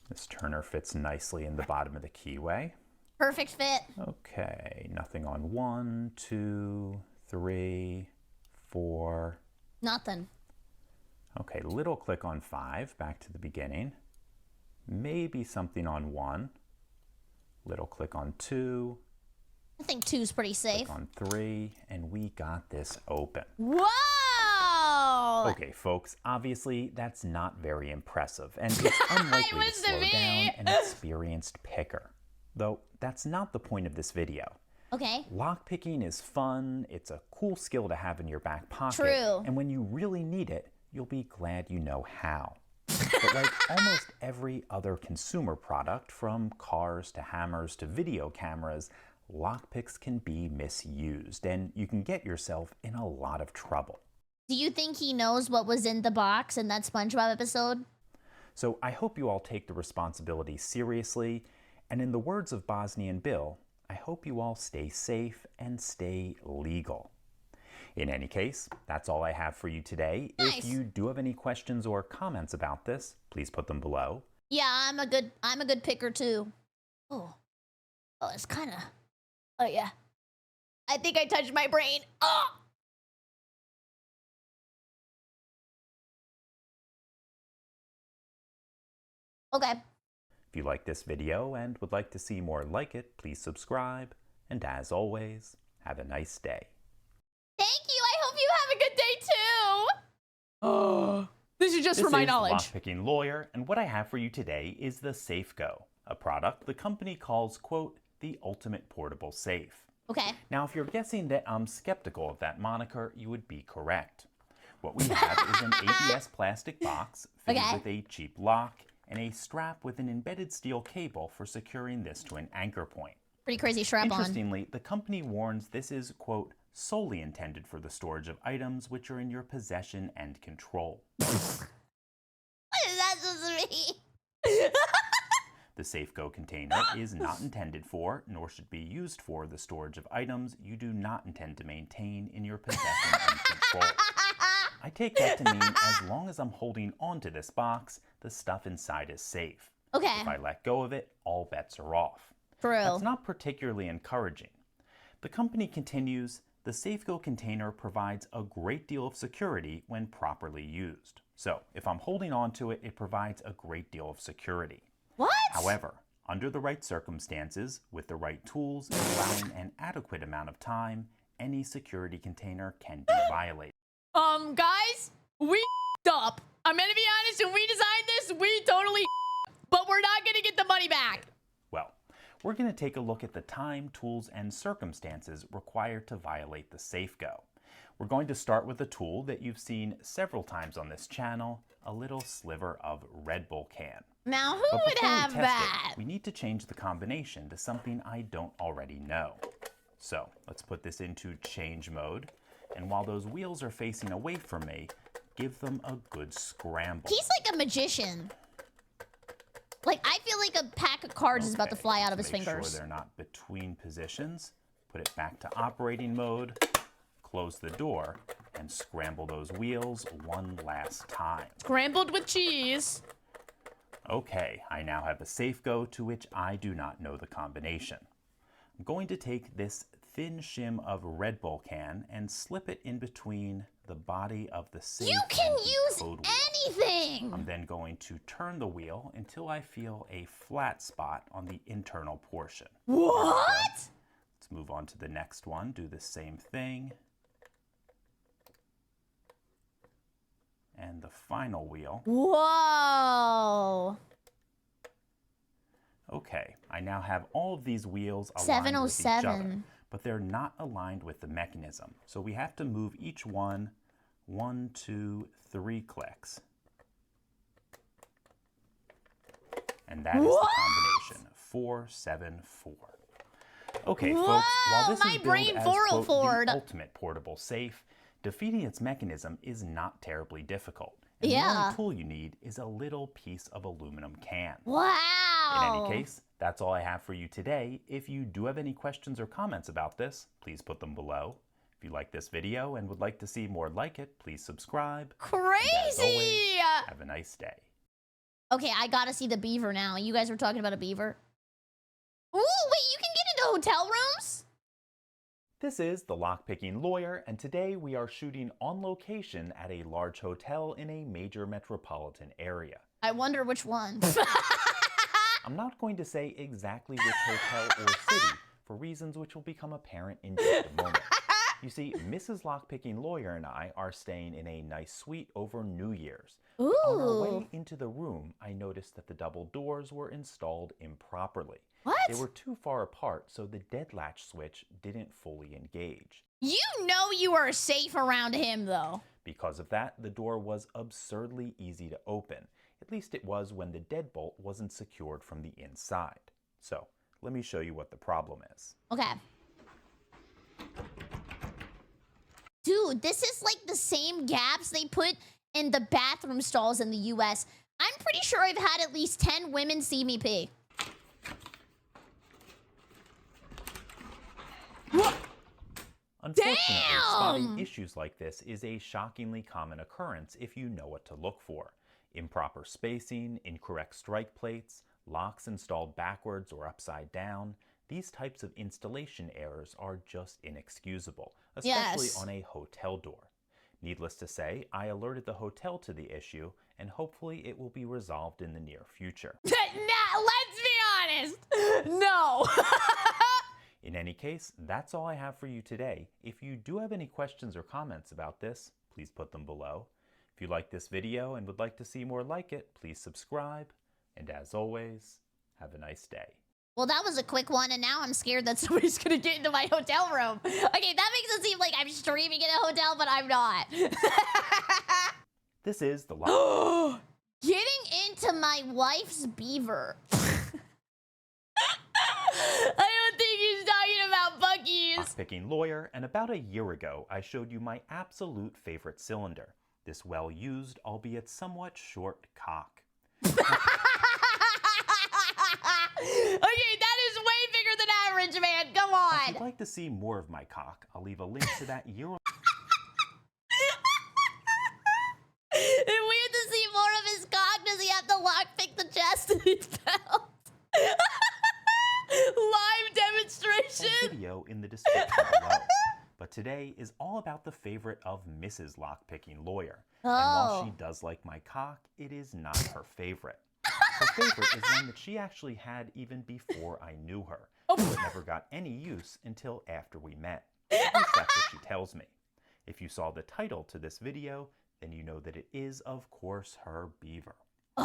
This turner fits nicely in the bottom of the keyway. Perfect fit. Okay, nothing on 1, 2, 3, 4. Nothing. Okay, little click on 5, back to the beginning. Maybe something on 1. Little click on 2. I think 2's pretty safe. Click on 3, and we got this open. Whoa! Okay, folks, obviously that's not very impressive, and it's unlikely to slow down an experienced picker. Though that's not the point of this video. Okay. Lockpicking is fun, it's a cool skill to have in your back pocket. True. And when you really need it, you'll be glad you know how. But like almost every other consumer product, from cars to hammers to video cameras, lockpicks can be misused, and you can get yourself in a lot of trouble. Do you think he knows what was in the box in that SpongeBob episode? So I hope you all take the responsibility seriously, and in the words of Bosnian Bill, I hope you all stay safe and stay legal. In any case, that's all I have for you today. Nice. If you do have any questions or comments about this, please put them below. Yeah, I'm a good picker too. Oh, it's kind of. Oh yeah, I think I touched my brain. Oh. Okay. If you like this video and would like to see more like it, please subscribe. And as always, have a nice day. Thank you. I hope you have a good day too. Oh, this is just for my knowledge. This is Lockpicking Lawyer, and what I have for you today is the SafeGo, a product the company calls, quote, the ultimate portable safe. Okay. Now, if you're guessing that I'm skeptical of that moniker, you would be correct. What we have is an ABS plastic box fitted with a cheap lock and a strap with an embedded steel cable for securing this to an anchor point. Pretty crazy strap-on. Interestingly, the company warns this is, quote, solely intended for the storage of items which are in your possession and control. What is that supposed to mean? The SafeGo container is not intended for, nor should be used for, the storage of items you do not intend to maintain in your possession and control. I take that to mean as long as I'm holding onto this box, the stuff inside is safe. Okay. If I let go of it, all bets are off. True. That's not particularly encouraging. The company continues, the SafeGo container provides a great deal of security when properly used. So, if I'm holding onto it, it provides a great deal of security. What? However, under the right circumstances, with the right tools, and allowing an adequate amount of time, any security container can be violated. Guys, we up. I'm gonna be honest, when we designed this, we totally but we're not gonna get the money back. Well, we're gonna take a look at the time, tools, and circumstances required to violate the SafeGo. We're going to start with a tool that you've seen several times on this channel, a little sliver of Red Bull can. Now, who But would before we have test that? it, we need to change the combination to something I don't already know. So let's put this into change mode. And while those wheels are facing away from me, give them a good scramble. He's like a magician. Like, I feel like a pack of cards is about to fly out of his fingers. Make sure they're not between positions. Put it back to operating mode, close the door, and scramble those wheels one last time. Scrambled with cheese. Okay, I now have a safe go to which I do not know the combination. I'm going to take this thin shim of Red Bull can and slip it in between the body of the safe. You can use anything! I'm then going to turn the wheel until I feel a flat spot on the internal portion. What? Let's move on to the next one. Do the same thing. And the final wheel. Whoa! Okay, I now have all of these wheels aligned with each other, 707. but they're not aligned with the mechanism. So we have to move each one 1, 2, 3 clicks. And that is the combination, 474. Okay, folks, while this is billed as, quote, the ultimate portable safe, defeating its mechanism is not terribly difficult. And the only tool you need is a little piece of aluminum can. Wow! In any case, that's all I have for you today. If you do have any questions or comments about this, please put them below. If you like this video and would like to see more like it, please subscribe. Crazy! As always, have a nice day. Okay, I gotta see the beaver now. You guys were talking about a beaver? Ooh, wait, you can get into hotel rooms? This is the Lockpicking Lawyer, and today we are shooting on location at a large hotel in a major metropolitan area. I wonder which one. I'm not going to say exactly which hotel or city for reasons which will become apparent in just a moment. You see, Mrs. Lockpicking Lawyer and I are staying in a nice suite over New Year's. Ooh. On our way into the room, I noticed that the double doors were installed improperly. What? They were too far apart, so the dead latch switch didn't fully engage. You know you are safe around him, though. Because of that, the door was absurdly easy to open. At least it was when the deadbolt wasn't secured from the inside. So, let me show you what the problem is. Okay. Dude, this is like the same gaps they put in the bathroom stalls in the US. I'm pretty sure I've had at least 10 women see me pee. Unfortunately, spotting issues like this is a shockingly common occurrence if you know what to look for. Improper spacing, incorrect strike plates, locks installed backwards or upside down. These types of installation errors are just inexcusable, especially on a hotel door. Needless to say, I alerted the hotel to the issue, and hopefully it will be resolved in the near future. Nah, let's be honest. No. In any case, that's all I have for you today. If you do have any questions or comments about this, please put them below. If you like this video and would like to see more like it, please subscribe. And as always, have a nice day. Well, that was a quick one, and now I'm scared that somebody's gonna get into my hotel room. Okay, that makes it seem like I'm streaming in a hotel, but I'm not. This is the Lock. Getting into my wife's beaver. I don't think he's talking about Buc-ee's. Lockpicking Lawyer, and about a year ago, I showed you my absolute favorite cylinder. This well-used, albeit somewhat short cock. Okay, that is way bigger than average, man. Come on. If you'd like to see more of my cock, I'll leave a link to that year. If we had to see more of his cock, does he have to lockpick the chest in his belt? Live demonstration. Video in the description below. But today is all about the favorite of Mrs. Lockpicking Lawyer. And while she does like my cock, it is not her favorite. Her favorite is one that she actually had even before I knew her. But never got any use until after we met. At least that's what she tells me. If you saw the title to this video, then you know that it is, of course, her beaver. I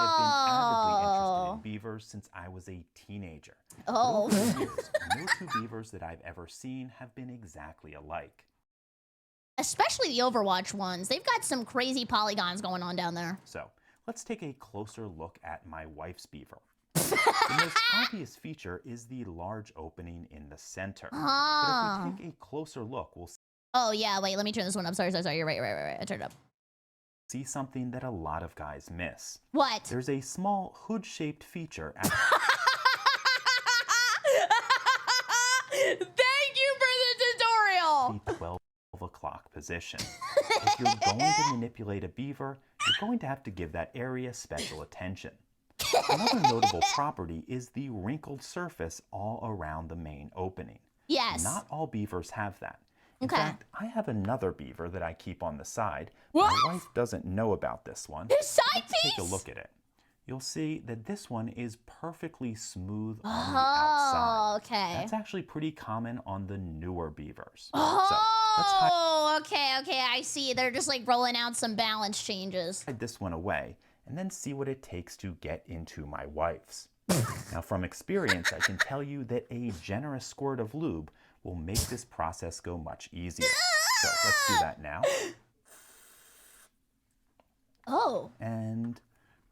have been avidly interested in beavers since I was a teenager. But over the years, no two beavers that I've ever seen have been exactly alike. Especially the Overwatch ones. They've got some crazy polygons going on down there. So, let's take a closer look at my wife's beaver. The most obvious feature is the large opening in the center. But if we take a closer look, we'll Oh, yeah, wait, let me turn this one up. Sorry. You're right. I turned it up. See something that a lot of guys miss. What? There's a small hood-shaped feature at Thank you for the tutorial! the 12 o'clock position. If you're going to manipulate a beaver, you're going to have to give that area special attention. Another notable property is the wrinkled surface all around the main opening. Yes. Not all beavers have that. In fact, I have another beaver that I keep on the side. What? My wife doesn't know about this one. His side Let's piece? take a look at it. You'll see that this one is perfectly smooth on the outside. Okay. That's actually pretty common on the newer beavers. Okay, I see. They're just like rolling out some balance changes. Hide this one away and then see what it takes to get into my wife's. Now, from experience, I can tell you that a generous squirt of lube will make this process go much easier. So let's do that now. Oh. And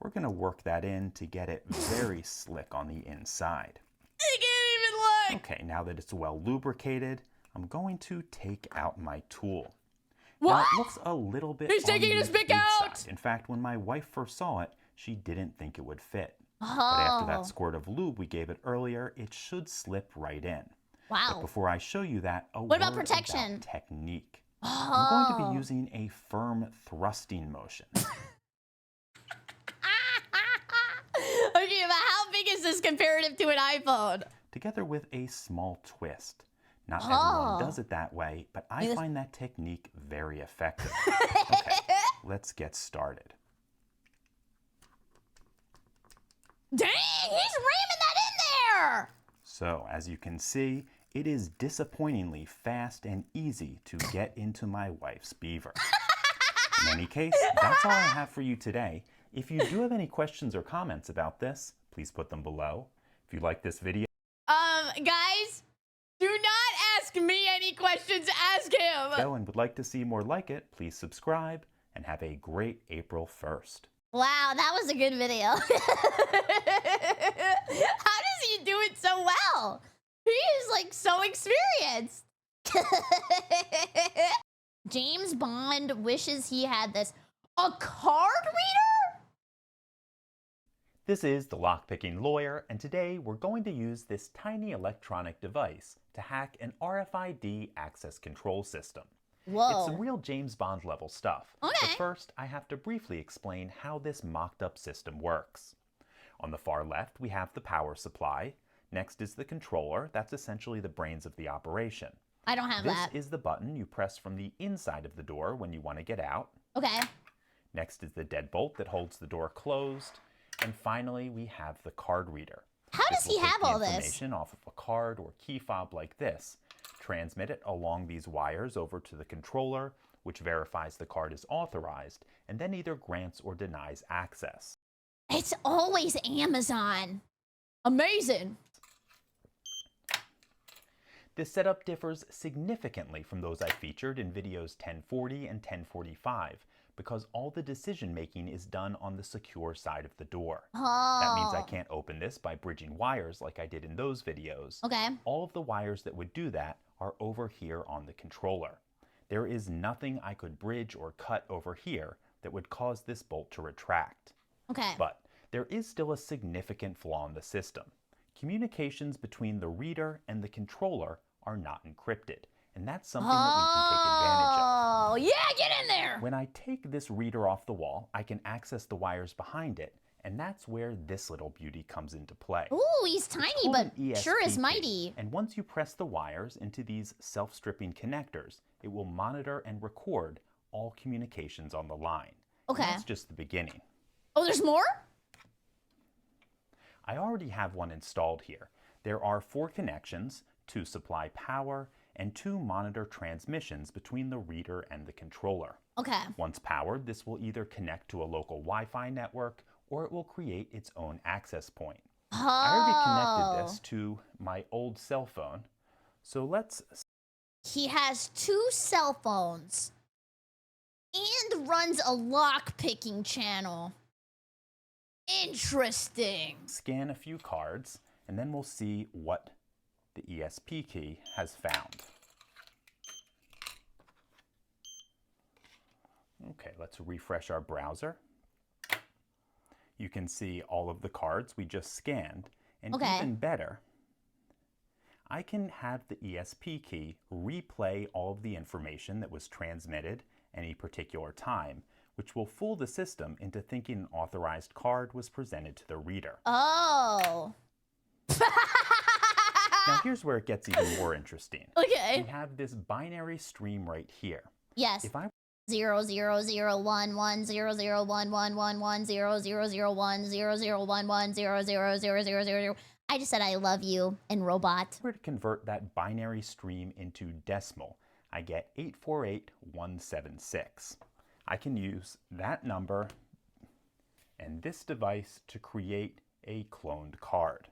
we're going to work that in to get it very slick on the inside. I can't even look. Okay, now that it's well lubricated, I'm going to take out my tool. What? Now, it looks a little bit He's taking his pick out! side. In fact, when my wife first saw it, she didn't think it would fit. Oh. But after that squirt of lube we gave it earlier, it should slip right in. Wow. But before I show you that, what about protection? About technique. Oh. I'm going to be using a firm thrusting motion. Okay, but how big is this comparative to an iPhone? Together with a small twist. Not everyone does it that way, but I find that technique very effective. Okay, let's get started. Dang, he's ramming that in there! So, as you can see, it is disappointingly fast and easy to get into my wife's beaver. In any case, that's all I have for you today. If you do have any questions or comments about this, please put them below. If you like this video, guys, do not ask me any questions, ask him. And would like to see more like it, please subscribe and have a great April 1st. Wow, that was a good video. How does he do it so well? He is like so experienced. James Bond wishes he had this. A card reader? This is the Lockpicking Lawyer, and today we're going to use this tiny electronic device to hack an RFID access control system. Whoa. It's some real James Bond level stuff. Okay. But first, I have to briefly explain how this mocked up system works. On the far left, we have the power supply. Next is the controller. That's essentially the brains of the operation. I don't have that. This is the button you press from the inside of the door when you want to get out. Okay. Next is the deadbolt that holds the door closed. And finally, we have the card reader. How does he have all this? Information off of a card or key fob like this, transmit it along these wires over to the controller, which verifies the card is authorized, and then either grants or denies access. It's always Amazon. Amazing. This setup differs significantly from those I featured in videos 1040 and 1045, because all the decision making is done on the secure side of the door. Oh. That means I can't open this by bridging wires like I did in those videos. Okay. All of the wires that would do that are over here on the controller. There is nothing I could bridge or cut over here that would cause this bolt to retract. Okay. But there is still a significant flaw in the system. Communications between the reader and the controller are not encrypted. And that's something that we can take advantage of. Oh, yeah, get in there! When I take this reader off the wall, I can access the wires behind it, and that's where this little beauty comes into play. Ooh, he's tiny, but sure is ESP, mighty. And once you press the wires into these self-stripping connectors, it will monitor and record all communications on the line. Okay. And that's just the beginning. Oh, there's more? I already have one installed here. There are 4 connections, 2 supply power, and 2 monitor transmissions between the reader and the controller. Okay. Once powered, this will either connect to a local Wi-Fi network or it will create its own access point. Oh. I already connected this to my old cell phone, so let's... He has 2 cell phones and runs a lock-picking channel. Interesting. Scan a few cards, and then we'll see what the ESP key has found. Okay, let's refresh our browser. You can see all of the cards we just scanned, and even better, I can have the ESP key replay all of the information that was transmitted any particular time, which will fool the system into thinking an authorized card was presented to the reader. Oh. Now here's where it gets even more interesting. Okay. We have this binary stream right here. Yes. If I 0, 0, 0, 0, 1, 1, 0, 0, 1, 1, 0, 0, 1, 1, 0, 0, 0, 0, 0, 0. I just said I love you in robot. If I were to convert that binary stream into decimal, I get 848176. I can use that number and this device to create a cloned card.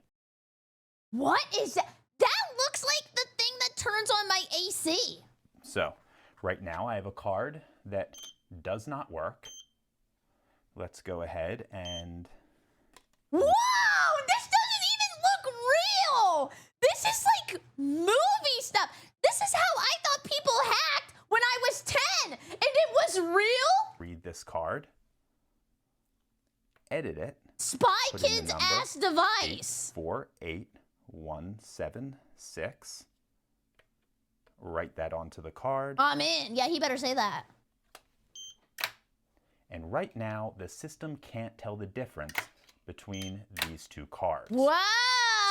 What is that? That looks like the thing that turns on my AC. So, right now I have a card that does not work. Let's go ahead and... Whoa! This doesn't even look real! This is like movie stuff. This is how I thought people hacked when I was 10, and it was real? Read this card, edit it. Spy Kids ass device. 848176. Write that onto the card. I'm in. Yeah, he better say that. And right now, the system can't tell the difference between these two cards. Wow!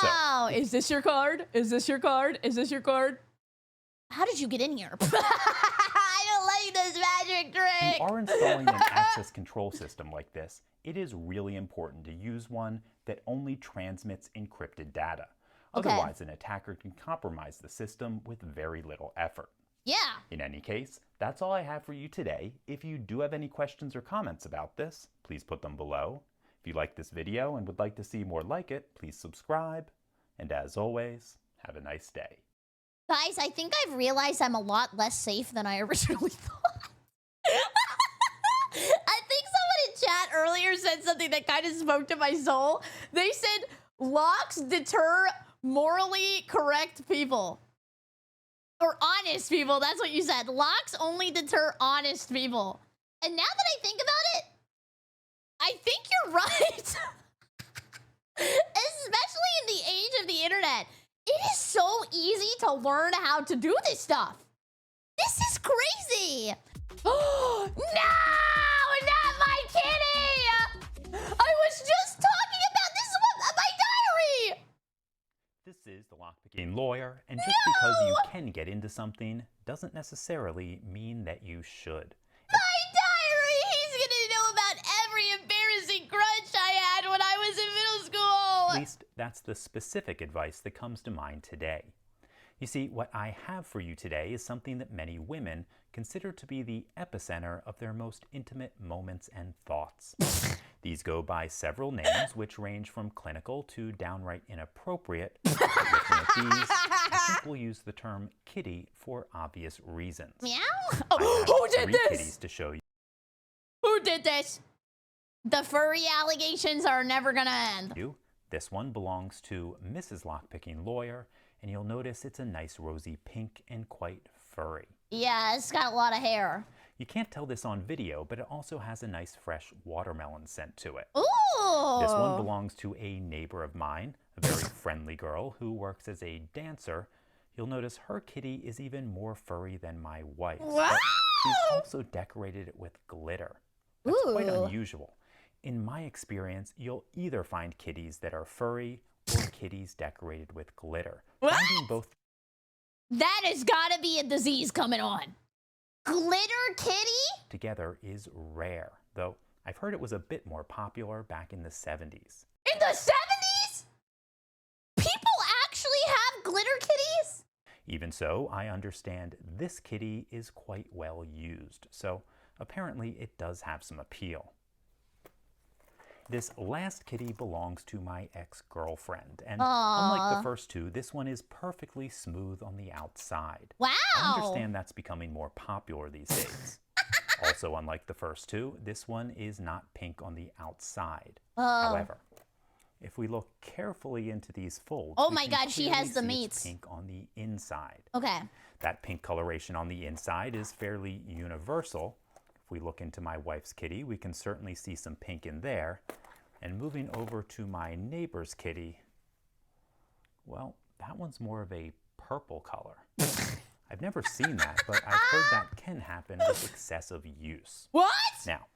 So, is this your card? Is this your card? Is this your card? How did you get in here? I don't like this magic trick. If you are installing an access control system like this, it is really important to use one that only transmits encrypted data. Otherwise, an attacker can compromise the system with very little effort. Yeah. In any case, that's all I have for you today. If you do have any questions or comments about this, please put them below. If you like this video and would like to see more like it, please subscribe. And as always, have a nice day. Guys, I think I've realized I'm a lot less safe than I originally thought. I think someone in chat earlier said something that kind of spoke to my soul. They said, locks deter morally correct people. Or honest people, that's what you said. Locks only deter honest people. And now that I think about it, I think you're right. Especially in the age of the internet. It is so easy to learn how to do this stuff. This is crazy. Oh, no, not my kitty. I was just talking about this in my diary. This is the Lockpicking Lawyer, and just because you can get into something doesn't necessarily mean that you should. My diary! He's gonna know about every embarrassing crush I had when I was in middle school! At least that's the specific advice that comes to mind today. You see, what I have for you today is something that many women consider to be the epicenter of their most intimate moments and thoughts. These go by several names, which range from clinical to downright inappropriate. Looking at these, I think we'll use the term kitty for obvious reasons. Meow? Oh, who did this? Kitties to show you. Who did this? The furry allegations are never gonna end. This one belongs to Mrs. Lockpicking Lawyer, and you'll notice it's a nice rosy pink and quite furry. Yeah, it's got a lot of hair. You can't tell this on video, but it also has a nice fresh watermelon scent to it. Ooh! This one belongs to a neighbor of mine, a very friendly girl who works as a dancer. You'll notice her kitty is even more furry than my wife's. Wow! But she's also decorated it with glitter. That's quite unusual. In my experience, you'll either find kitties that are furry or kitties decorated with glitter. What? Finding both that has gotta be a disease coming on. Glitter kitty? Together is rare, though I've heard it was a bit more popular back in the 70s. In the 70s? People actually have glitter kitties? Even so, I understand this kitty is quite well used, so apparently it does have some appeal. This last kitty belongs to my ex-girlfriend, and unlike the first two, this one is perfectly smooth on the outside. Wow! I understand that's becoming more popular these days. Also, unlike the first two, this one is not pink on the outside. However, if we look carefully into these folds, oh my God, she has the meats. Pink on the inside. Okay. That pink coloration on the inside is fairly universal. If we look into my wife's kitty, we can certainly see some pink in there. And moving over to my neighbor's kitty, well, that one's more of a purple color. I've never seen that, but I've heard that can happen with excessive use. What? Now,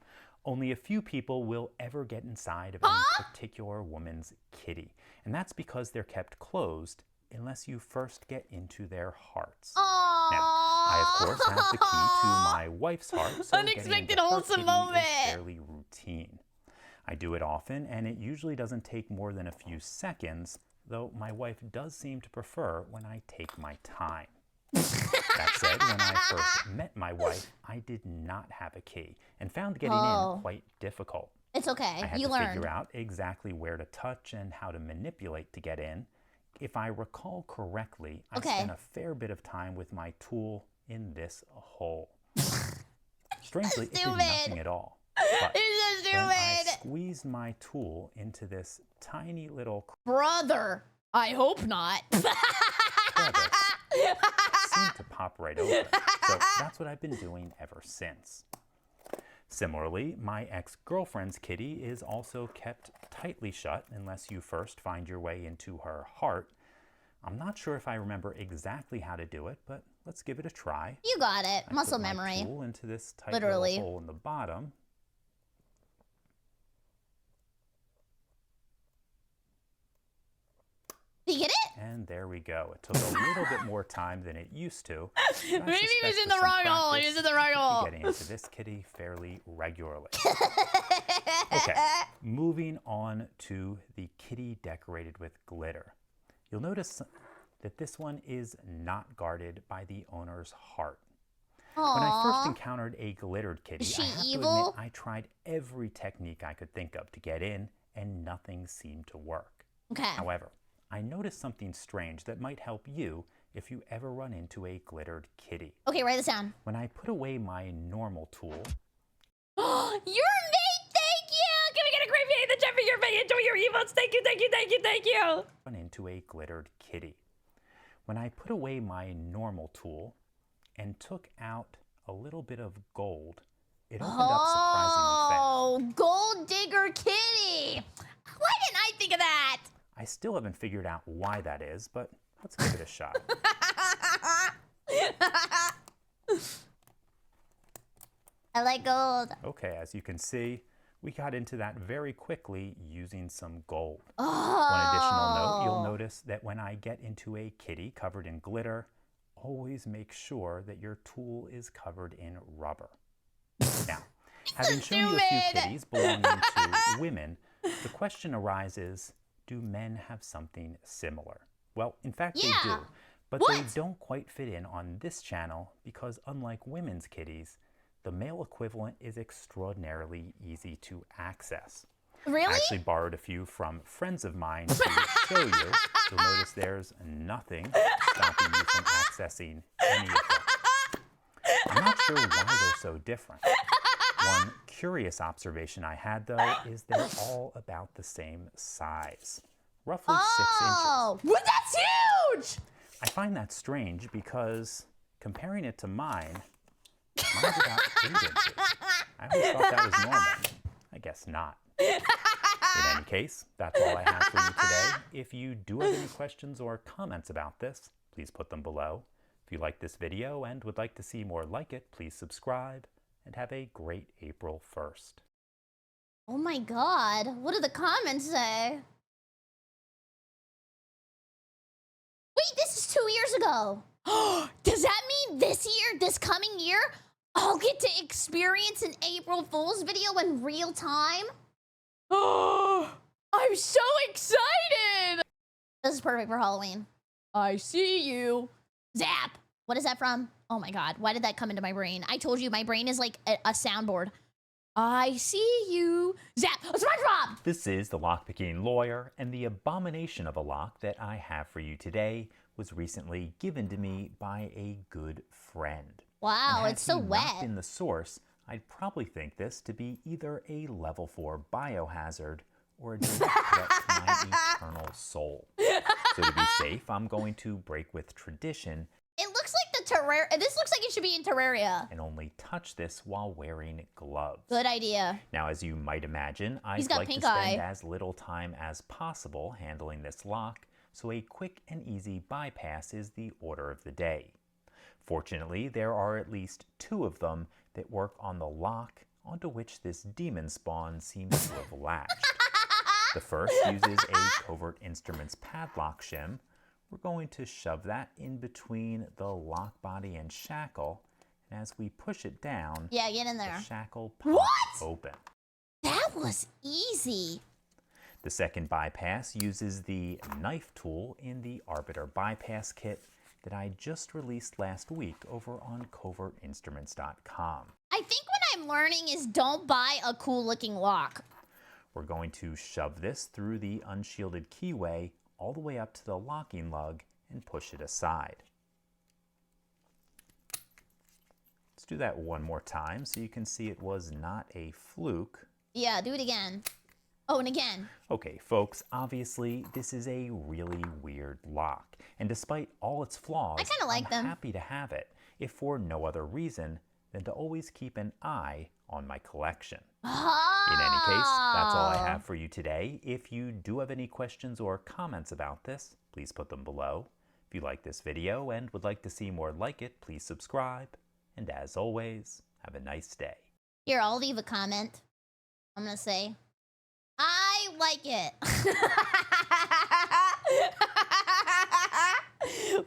only a few people will ever get inside of any particular woman's kitty, and that's because they're kept closed unless you first get into their hearts. Aww. Now, I of course have the key to my wife's heart, so unexpected wholesome moment is fairly routine. I do it often, and it usually doesn't take more than a few seconds, though my wife does seem to prefer when I take my time. That said, when I first met my wife, I did not have a key and found getting in quite difficult. It's okay. I had to figure out exactly where to touch and how to manipulate to get in. If I recall correctly, I spent a fair bit of time with my tool in this hole. Strangely, it did nothing at all. But when I squeezed my tool into this tiny little... Brother, I hope not. Seemed to pop right open. So that's what I've been doing ever since. Similarly, my ex-girlfriend's kitty is also kept tightly shut unless you first find your way into her heart. I'm not sure if I remember exactly how to do it, but let's give it a try. You got it. Muscle put my memory. Tool into this tight little hole in the bottom. Did you get it? And there we go. It took a little bit more time than it used to. Maybe he was in the wrong hole. He was in the wrong hole. Getting into this kitty fairly regularly. Okay, moving on to the kitty decorated with glitter. You'll notice that this one is not guarded by the owner's heart. Aww. When I first encountered a glittered kitty, is she I have evil? to admit I tried every technique I could think of to get in, and nothing seemed to work. Okay. However, I noticed something strange that might help you if you ever run into a glittered kitty. Okay, write this down. When I put away my normal tool... You're mate, thank you! Can we get a great video in the chat for your face? Enjoy your emotes. Thank you, thank you, thank you, thank you! Run into a glittered kitty. When I put away my normal tool and took out a little bit of gold, it opened up surprisingly fast. Oh, gold digger kitty! Why didn't I think of that? I still haven't figured out why that is, but let's give it a shot. I like gold. Okay, as you can see, we got into that very quickly using some gold. Oh. One additional note, you'll notice that when I get into a kitty covered in glitter, always make sure that your tool is covered in rubber. Now, having shown you a few kitties belonging to women, the question arises, do men have something similar? Well, in fact, they do, but they don't quite fit in on this channel because unlike women's kitties, the male equivalent is extraordinarily easy to access. Really? I actually borrowed a few from friends of mine to show you. You'll notice there's nothing stopping you from accessing any of them. I'm not sure why they're so different. One curious observation I had, though, is they're all about the same size, roughly 6 inches. Well, that's huge! I find that strange because comparing it to mine, mine's about 8 inches. I always thought that was normal. I guess not. In any case, that's all I have for you today. If you do have any questions or comments about this, please put them below. If you like this video and would like to see more like it, please subscribe. And have a great April 1st. Oh my God, what do the comments say? Wait, this is 2 years ago. Does that mean this year, this coming year, I'll get to experience an April Fool's video in real time? Oh, I'm so excited. This is perfect for Halloween. I see you. Zap. What is that from? Oh my God, why did that come into my brain? I told you my brain is like a soundboard. I see you. Zap. SpongeBob! This is the Lockpicking Lawyer, and the abomination of a lock that I have for you today was recently given to me by a good friend. Wow, it's so wet. In the source, I'd probably think this to be either a level 4 biohazard or a direct threat to my eternal soul. So to be safe, I'm going to break with tradition. It looks like the Terraria. This looks like it should be in Terraria. And only touch this while wearing gloves. Good idea. Now, as you might imagine, I'd like to spend as little time as possible handling this lock, so a quick and easy bypass is the order of the day. Fortunately, there are at least 2 of them that work on the lock onto which this demon spawn seems to have latched. The first uses a covert instruments padlock shim. We're going to shove that in between the lock body and shackle, and as we push it down, get in there. The shackle pops open. That was easy. The second bypass uses the knife tool in the Arbiter bypass kit that I just released last week over on covertinstruments.com. I think what I'm learning is don't buy a cool looking lock. We're going to shove this through the unshielded keyway all the way up to the locking lug and push it aside. Let's do that one more time so you can see it was not a fluke. Yeah, do it again. Oh, and again. Okay, folks, obviously this is a really weird lock, and despite all its flaws, I kind of like them. I'm happy to have it, if for no other reason than to always keep an eye on my collection. In any case, that's all I have for you today. If you do have any questions or comments about this, please put them below. If you like this video and would like to see more like it, please subscribe. And as always, have a nice day. Here, I'll leave a comment. I'm gonna say, I like it.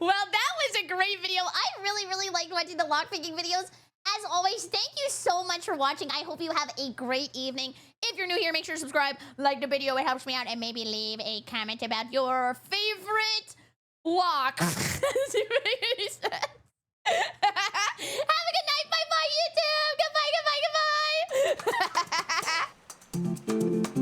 Well, that was a great video. I really liked watching the lockpicking videos. As always, thank you so much for watching. I hope you have a great evening. If you're new here, make sure to subscribe, like the video. It helps me out. And maybe leave a comment about your favorite lock. Have a good night. Bye-bye, YouTube. Goodbye.